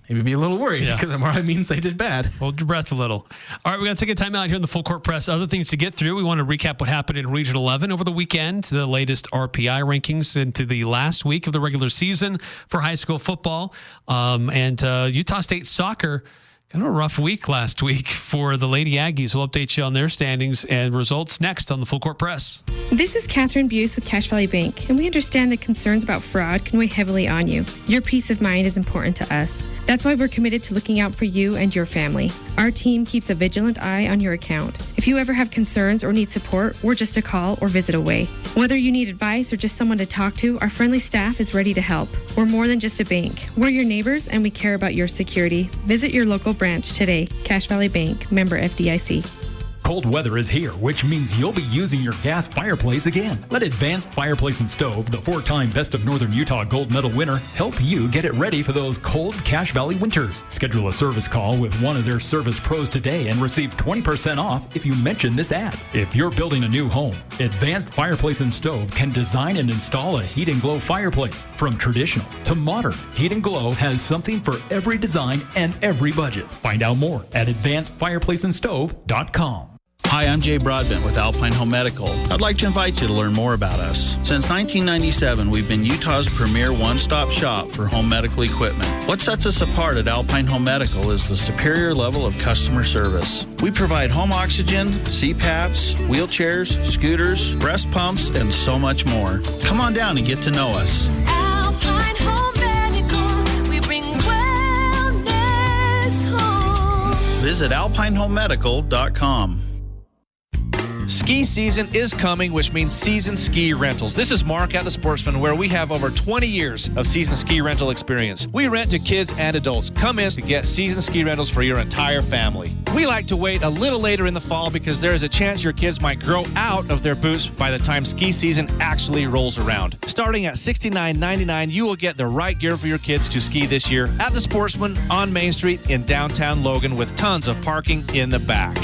Speaker 5: maybe be a little worried, because it probably means they did bad.
Speaker 4: Hold your breath a little. All right, we're going to take a time out here in the Full Court Press. Other things to get through. We want to recap what happened in Region 11 over the weekend, the latest RPI rankings into the last week of the regular season for high school football. And Utah State soccer, kind of a rough week last week for the Lady Aggies. We'll update you on their standings and results next on the Full Court Press.
Speaker 12: This is Catherine Buse with Cache Valley Bank, and we understand that concerns about fraud can weigh heavily on you. Your peace of mind is important to us. That's why we're committed to looking out for you and your family. Our team keeps a vigilant eye on your account. If you ever have concerns or need support, we're just a call or visit away. Whether you need advice or just someone to talk to, our friendly staff is ready to help. We're more than just a bank. We're your neighbors, and we care about your security. Visit your local branch today. Cache Valley Bank, member FDIC.
Speaker 9: Cold weather is here, which means you'll be using your gas fireplace again. Let Advanced Fireplace and Stove, the 4-time Best of Northern Utah Gold Medal winner, help you get it ready for those cold Cache Valley winters. Schedule a service call with one of their service pros today and receive 20% off if you mention this ad. If you're building a new home, Advanced Fireplace and Stove can design and install a heat and glow fireplace. From traditional to modern, Heat and Glow has something for every design and every budget. Find out more at advancedfireplaceandstove.com.
Speaker 13: Hi, I'm Jay Broadbent with Alpine Home Medical. I'd like to invite you to learn more about us. Since 1997, we've been Utah's premier one-stop shop for home medical equipment. What sets us apart at Alpine Home Medical is the superior level of customer service. We provide home oxygen, CPAPs, wheelchairs, scooters, breast pumps, and so much more. Come on down and get to know us.
Speaker 14: Alpine Home Medical, we bring wellness home.
Speaker 13: Visit alpinehomemedical.com.
Speaker 15: Ski season is coming, which means Season Ski Rentals. This is Mark at the Sportsman, where we have over 20 years of season ski rental experience. We rent to kids and adults. Come in to get season ski rentals for your entire family. We like to wait a little later in the fall because there is a chance your kids might grow out of their boots by the time ski season actually rolls around. Starting at $69.99, you will get the right gear for your kids to ski this year at the Sportsman on Main Street in downtown Logan with tons of parking in the back.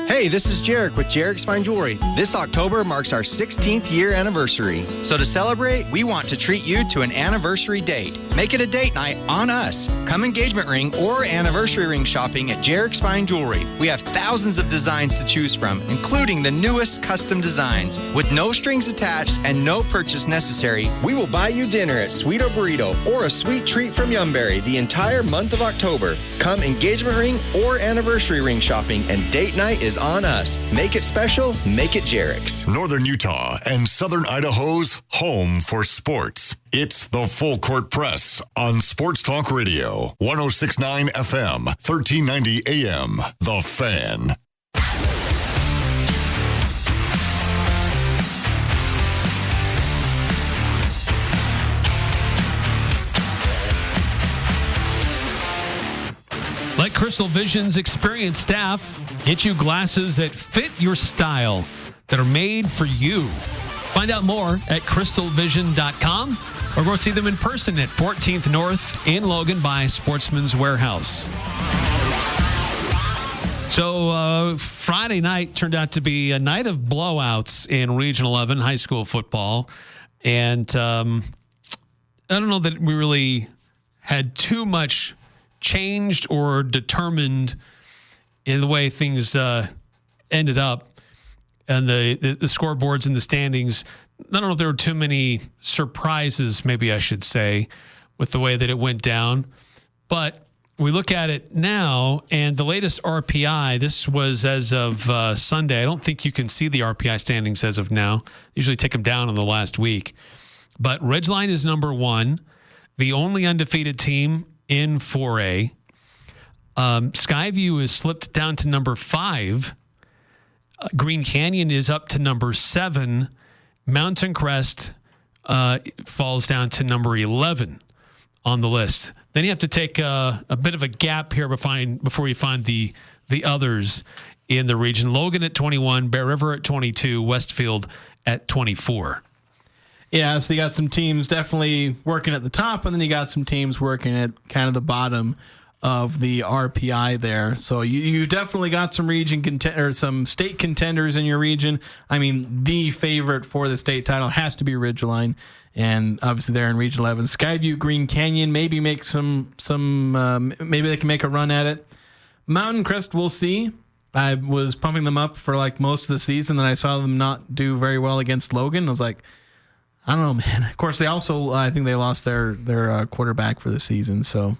Speaker 16: Hey, this is Jarek with Jarek's Fine Jewelry. This October marks our 16th year anniversary. So to celebrate, we want to treat you to an anniversary date. Make it a date night on us. Come engagement ring or anniversary ring shopping at Jarek's Fine Jewelry. We have thousands of designs to choose from, including the newest custom designs. With no strings attached and no purchase necessary, we will buy you dinner at Sweeto Burrito or a sweet treat from Yumberry the entire month of October. Come engagement ring or anniversary ring shopping, and date night is on us. Make it special, make it Jarek's.
Speaker 1: Northern Utah and Southern Idaho's home for sports. It's the Full Court Press on Sports Talk Radio, 106.9 FM, 1390 AM. The Fan.
Speaker 4: Let Crystal Vision's experienced staff get you glasses that fit your style, that are made for you. Find out more at crystalvision.com or go see them in person at 14th North in Logan by Sportsman's Warehouse. So Friday night turned out to be a night of blowouts in Region 11 high school football. And I don't know that we really had too much changed or determined in the way things ended up and the scoreboards and the standings. I don't know if there were too many surprises, maybe I should say, with the way that it went down. But we look at it now, and the latest RPI, this was as of Sunday. I don't think you can see the RPI standings as of now. Usually take them down in the last week. But Ridgeline is number 1, the only undefeated team in 4A. Skyview is slipped down to number 5. Green Canyon is up to number 7. Mountain Crest falls down to number 11 on the list. Then you have to take a bit of a gap here before you find the others in the region. Logan at 21, Bear River at 22, Westfield at 24.
Speaker 5: Yeah, so you got some teams definitely working at the top, and then you got some teams working at kind of the bottom of the RPI there. So you definitely got some some state contenders in your region. I mean, the favorite for the state title has to be Ridgeline, and obviously they're in Region 11. Skyview, Green Canyon, maybe make maybe they can make a run at it. Mountain Crest, we'll see. I was pumping them up for like most of the season, and I saw them not do very well against Logan. I was like, I don't know, man. Of course, they also, I think they lost their quarterback for the season, so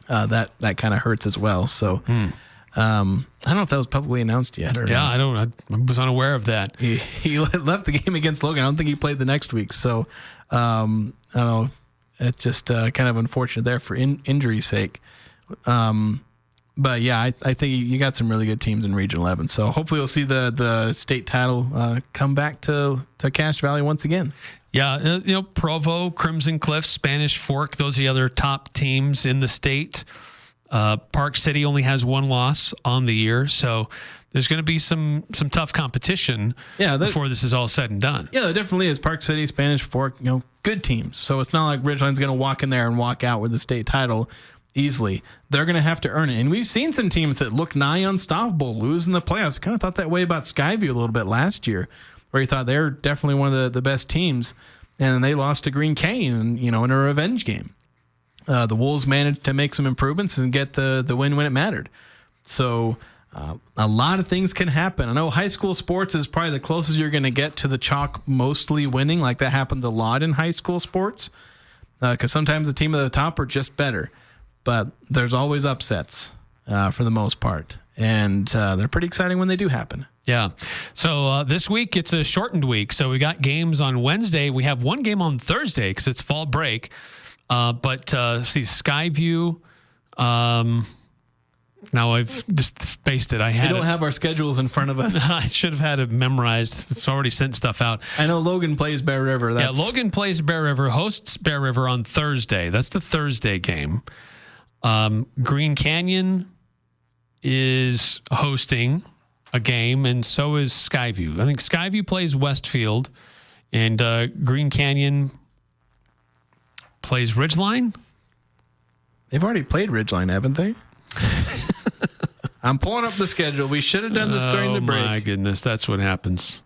Speaker 5: that kind of hurts as well. So I don't know if that was publicly announced yet. Or
Speaker 4: yeah, I was unaware of that.
Speaker 5: He left the game against Logan. I don't think he played the next week. So I don't know. It's just kind of unfortunate there for injury's sake. But yeah, I think you got some really good teams in Region 11. So hopefully we'll see the state title come back to Cache Valley once again.
Speaker 4: Yeah, Provo, Crimson Cliff, Spanish Fork, those are the other top teams in the state. Park City only has 1 loss on the year, so there's going to be some tough competition before this is all said and done.
Speaker 5: Yeah, there definitely is. Park City, Spanish Fork, good teams. So it's not like Ridgeline's going to walk in there and walk out with the state title easily. They're going to have to earn it. And we've seen some teams that look nigh unstoppable lose in the playoffs. I kind of thought that way about Skyview a little bit last year, where you thought they're definitely one of the best teams, and they lost to Green Canyon, in a revenge game. The Wolves managed to make some improvements and get the win when it mattered. So a lot of things can happen. I know high school sports is probably the closest you're going to get to the chalk mostly winning. Like that happens a lot in high school sports because sometimes the team at the top are just better. But there's always upsets for the most part. And they're pretty exciting when they do happen.
Speaker 4: Yeah. So this week, it's a shortened week. So we got games on Wednesday. We have 1 game on Thursday because it's fall break. But see, Skyview. Now I've just spaced it.
Speaker 5: We don't have our schedules in front of us.
Speaker 4: I should have had it memorized. It's already sent stuff out.
Speaker 5: I know Logan plays Bear River.
Speaker 4: Logan plays Bear River, hosts Bear River on Thursday. That's the Thursday game. Green Canyon is hosting a game, and so is Skyview. I think Skyview plays Westfield, and Green Canyon plays Ridgeline.
Speaker 5: They've already played Ridgeline, haven't they? I'm pulling up the schedule. We should have done this during the break.
Speaker 4: Oh, my goodness. That's what happens.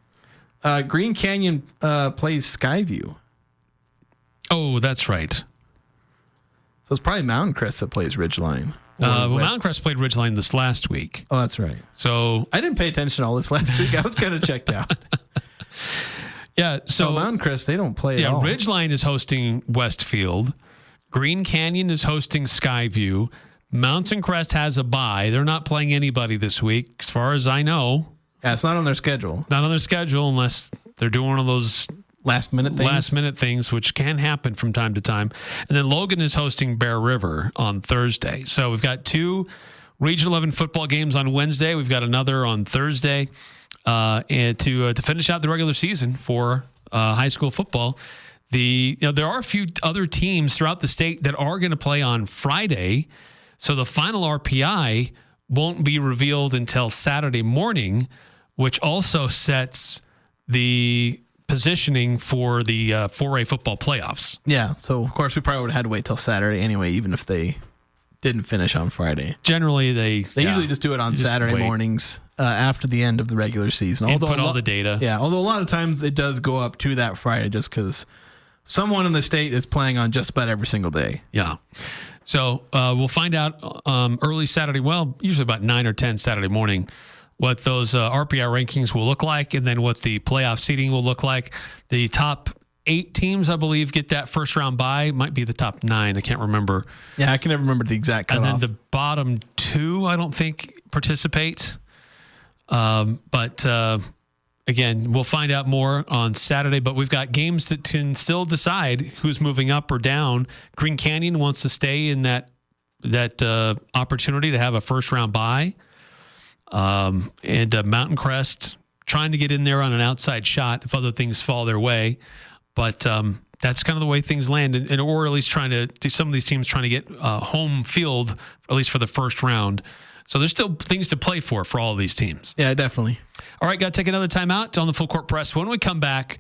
Speaker 5: Green Canyon plays Skyview.
Speaker 4: Oh, that's right.
Speaker 5: So it's probably Mountain Crest that plays Ridgeline.
Speaker 4: Mountain Crest played Ridgeline this last week.
Speaker 5: Oh, that's right.
Speaker 4: So
Speaker 5: I didn't pay attention to all this last week. I was kind of checked out.
Speaker 4: Yeah, so
Speaker 5: Mountain Crest, they don't play at all.
Speaker 4: Ridgeline is hosting Westfield. Green Canyon is hosting Skyview. Mountain Crest has a bye. They're not playing anybody this week, as far as I know.
Speaker 5: Yeah, it's not on their schedule.
Speaker 4: Not on their schedule unless they're doing one of those
Speaker 5: last minute things,
Speaker 4: which can happen from time to time. And then Logan is hosting Bear River on Thursday. So we've got 2 Region 11 football games on Wednesday. We've got another on Thursday. And to finish out the regular season for high school football. There are a few other teams throughout the state that are going to play on Friday. So the final RPI won't be revealed until Saturday morning, which also sets the positioning for the 4A football playoffs.
Speaker 5: Yeah. So, of course, we probably would have had to wait till Saturday anyway, even if they didn't finish on Friday.
Speaker 4: Generally, they
Speaker 5: usually just do it on Saturday mornings after the end of the regular season.
Speaker 4: Input all the data.
Speaker 5: Yeah, although a lot of times it does go up to that Friday just because someone in the state is playing on just about every single day.
Speaker 4: Yeah. So we'll find out early Saturday, usually about 9 or 10 Saturday morning, what those RPI rankings will look like and then what the playoff seeding will look like. The top 8 teams, I believe, get that first round bye. Might be the top 9. I can't remember.
Speaker 5: Yeah, I can never remember the exact cutoff.
Speaker 4: And then the bottom 2, I don't think, participate. But again, we'll find out more on Saturday. But we've got games that can still decide who's moving up or down. Green Canyon wants to stay in that opportunity to have a first round bye. And Mountain Crest trying to get in there on an outside shot if other things fall their way. But that's kind of the way things land, or at least some of these teams trying to get home field, at least for the first round. So there's still things to play for all of these teams.
Speaker 5: Yeah, definitely.
Speaker 4: All right, got to take another time out on the Full Court Press. When we come back,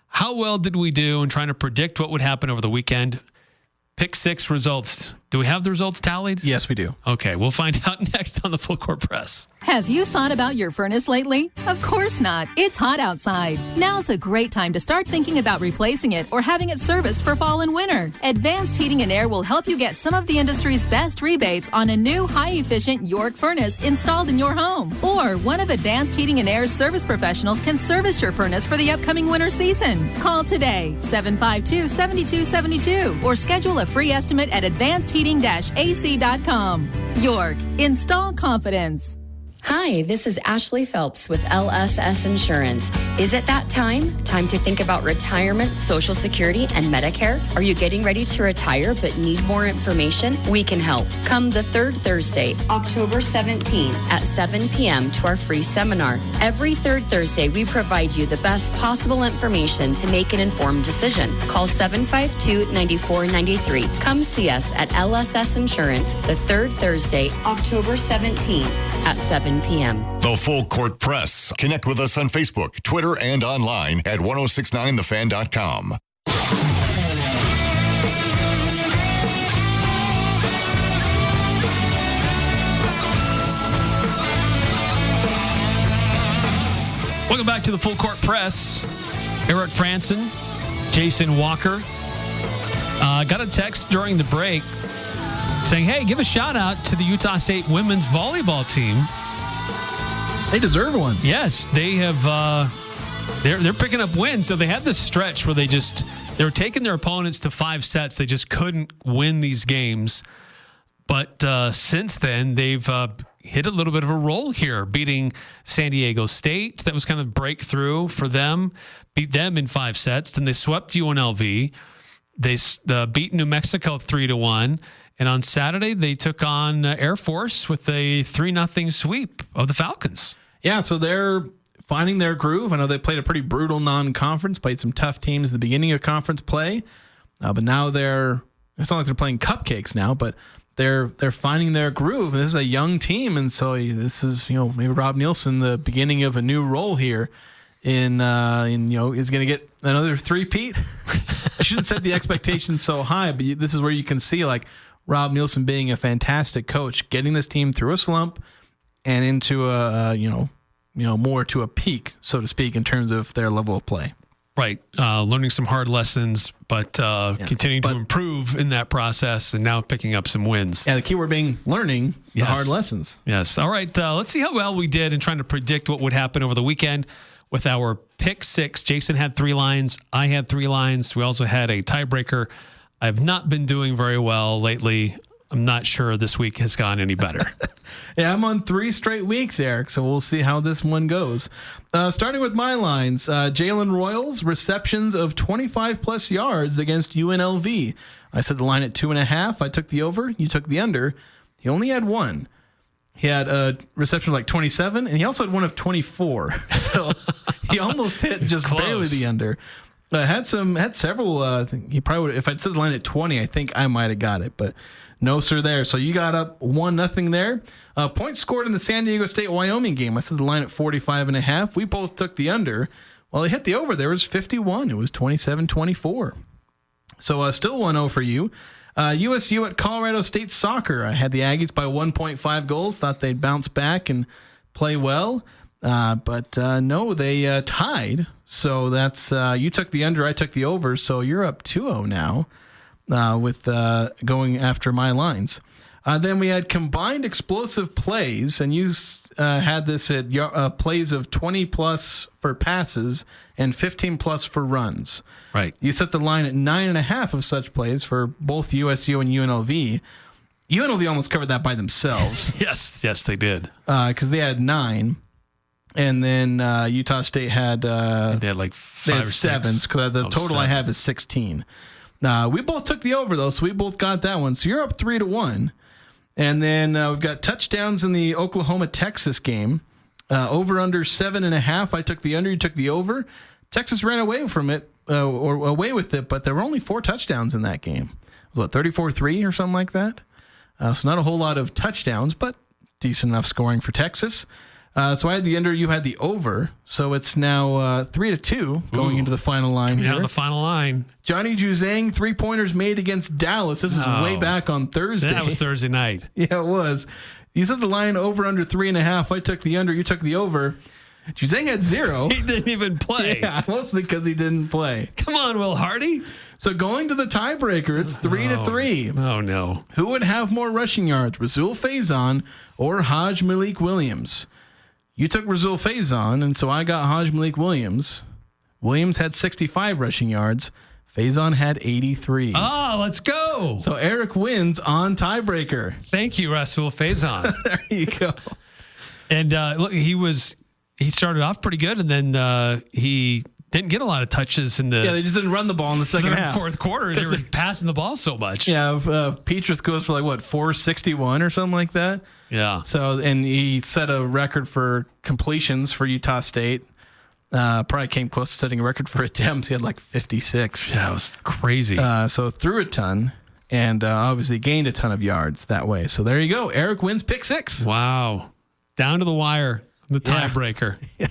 Speaker 4: how well did we do in trying to predict what would happen over the weekend? Pick 6 results. Do we have the results tallied?
Speaker 5: Yes, we do.
Speaker 4: Okay, we'll find out next on the Full Court Press.
Speaker 17: Have you thought about your furnace lately? Of course not. It's hot outside. Now's a great time to start thinking about replacing it or having it serviced for fall and winter. Advanced Heating and Air will help you get some of the industry's best rebates on a new high-efficient York furnace installed in your home. Or one of Advanced Heating and Air's service professionals can service your furnace for the upcoming winter season. Call today, 752-7272, or schedule a free estimate at advancedheating-ac.com. York, install confidence.
Speaker 18: Hi, this is Ashley Phelps with LSS Insurance. Is it that time? Time to think about retirement, Social Security, and Medicare? Are you getting ready to retire but need more information? We can help. Come the third Thursday, October 17th at 7 p.m. to our free seminar. Every third Thursday, we provide you the best possible information to make an informed decision. Call 752-9493. Come see us at LSS Insurance the third Thursday, October 17th at 7 p.m.
Speaker 1: The Full Court Press. Connect with us on Facebook, Twitter, and online at 1069thefan.com.
Speaker 4: Welcome back to the Full Court Press. Eric Frandsen, Jason Walker. Got a text during the break saying, hey, give a shout out to the Utah State women's volleyball team.
Speaker 5: They deserve one.
Speaker 4: Yes, they have. They're picking up wins. So they had this stretch where they were taking their opponents to 5 sets. They just couldn't win these games. But since then, they've hit a little bit of a roll here, beating San Diego State. That was kind of breakthrough for them. Beat them in 5 sets. Then they swept UNLV. They beat New Mexico 3-1. And on Saturday, they took on Air Force with a 3-0 sweep of the Falcons.
Speaker 5: Yeah, so they're finding their groove. I know they played a pretty brutal non-conference, played some tough teams at the beginning of conference play. But now it's not like they're playing cupcakes now, but they're finding their groove. And this is a young team, and so this is, maybe Rob Nielsen, the beginning of a new role here is going to get another three-peat. I shouldn't set the expectations so high, but this is where you can see, like, Rob Nielsen being a fantastic coach, getting this team through a slump and into more to a peak, so to speak, in terms of their level of play.
Speaker 4: Right. Learning some hard lessons, but continuing to improve in that process and now picking up some wins.
Speaker 5: Yeah, the key word being learning the hard lessons.
Speaker 4: Yes. All right. Let's see how well we did in trying to predict what would happen over the weekend with our pick six. Jason had 3 lines. I had 3 lines. We also had a tiebreaker. I've not been doing very well lately. I'm not sure this week has gone any better.
Speaker 5: Yeah, I'm on 3 straight weeks, Eric, so we'll see how this one goes. Starting with my lines, Jalen Royals, receptions of 25-plus yards against UNLV. I set the line at 2.5. I took the over. You took the under. He only had 1. He had a reception of like 27, and he also had one of 24. So he almost hit just
Speaker 4: close.
Speaker 5: barely the under. Had several. He probably would, if I'd set the line at 20, I think I might have got it, but no sir there. So you got up 1-0 there. Points scored in the San Diego State-Wyoming game. I set the line at 45.5. We both took the under. Well, he hit the over. There was 51. It was 27-24. So still 1-0 for you. USU at Colorado State soccer. I had the Aggies by 1.5 goals. Thought they'd bounce back and play well. But no, they tied. So that's you took the under, I took the over. So you're up 2-0 now with going after my lines. Then we had combined explosive plays, and you had this at plays of 20-plus for passes and 15-plus for runs.
Speaker 4: Right.
Speaker 5: You set the line at 9.5 of such plays for both USU and UNLV. UNLV almost covered that by themselves.
Speaker 4: Yes, they did.
Speaker 5: Because they had 9. And then Utah State had
Speaker 4: they had like 5 or
Speaker 5: 7. Because the total 7. I have is 16. We both took the over though, so we both got that one. So you're up 3-1. And then we've got touchdowns in the Oklahoma-Texas game. Over under 7.5. I took the under. You took the over. Texas ran away from it or away with it, but there were only 4 touchdowns in that game. It was 34-3 or something like that. So not a whole lot of touchdowns, but decent enough scoring for Texas. So I had the under, you had the over. So it's now 3-2 going into the final line here.
Speaker 4: Yeah, the final line.
Speaker 5: Johnny Juzang, 3-pointers made against Dallas. This is way back on Thursday.
Speaker 4: That was Thursday night.
Speaker 5: Yeah, it was. You set the line over under 3.5. I took the under, you took the over. Juzang had 0.
Speaker 4: He didn't even play.
Speaker 5: Yeah, mostly because he didn't play.
Speaker 4: Come on, Will Hardy.
Speaker 5: So going to the tiebreaker, it's 3-3.
Speaker 4: Oh, no.
Speaker 5: Who would have more rushing yards, Rasul Faison or Haj Malik Williams? You took Rasul Faison, and so I got Haj Malik Williams. Williams had 65 rushing yards. Faison had 83.
Speaker 4: Oh, let's go.
Speaker 5: So Eric wins on tiebreaker.
Speaker 4: Thank you, Rasul Faison.
Speaker 5: There you go.
Speaker 4: And look, he started off pretty good, and then he didn't get a lot of touches in the
Speaker 5: they just didn't run the ball in the second half.
Speaker 4: Fourth quarter. They were passing the ball so much.
Speaker 5: Yeah, Petrus goes for 461 or something like that.
Speaker 4: Yeah.
Speaker 5: So, and he set a record for completions for Utah State. Probably came close to setting a record for attempts. He had 56.
Speaker 4: Yeah, it was crazy.
Speaker 5: So threw a ton and obviously gained a ton of yards that way. So there you go. Eric wins pick 6.
Speaker 4: Wow. Down to the wire. The tiebreaker.
Speaker 5: Yeah.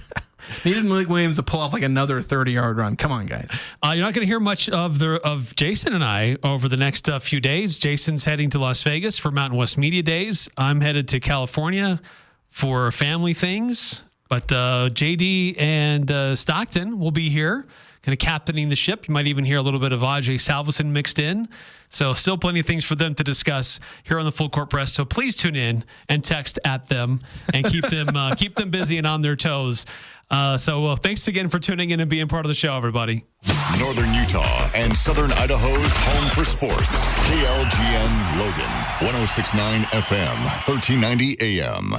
Speaker 5: Needed Malik Williams to pull off another 30-yard run. Come on, guys.
Speaker 4: You're not going to hear much of Jason and I over the next few days. Jason's heading to Las Vegas for Mountain West Media Days. I'm headed to California for family things. But JD and Stockton will be here, kind of captaining the ship. You might even hear a little bit of Ajay Salveson mixed in. So still plenty of things for them to discuss here on the Full Court Press. So please tune in and text at them and keep them busy and on their toes. So thanks again for tuning in and being part of the show, everybody.
Speaker 1: Northern Utah and Southern Idaho's home for sports. KLGN Logan, 106.9 FM, 1390 AM.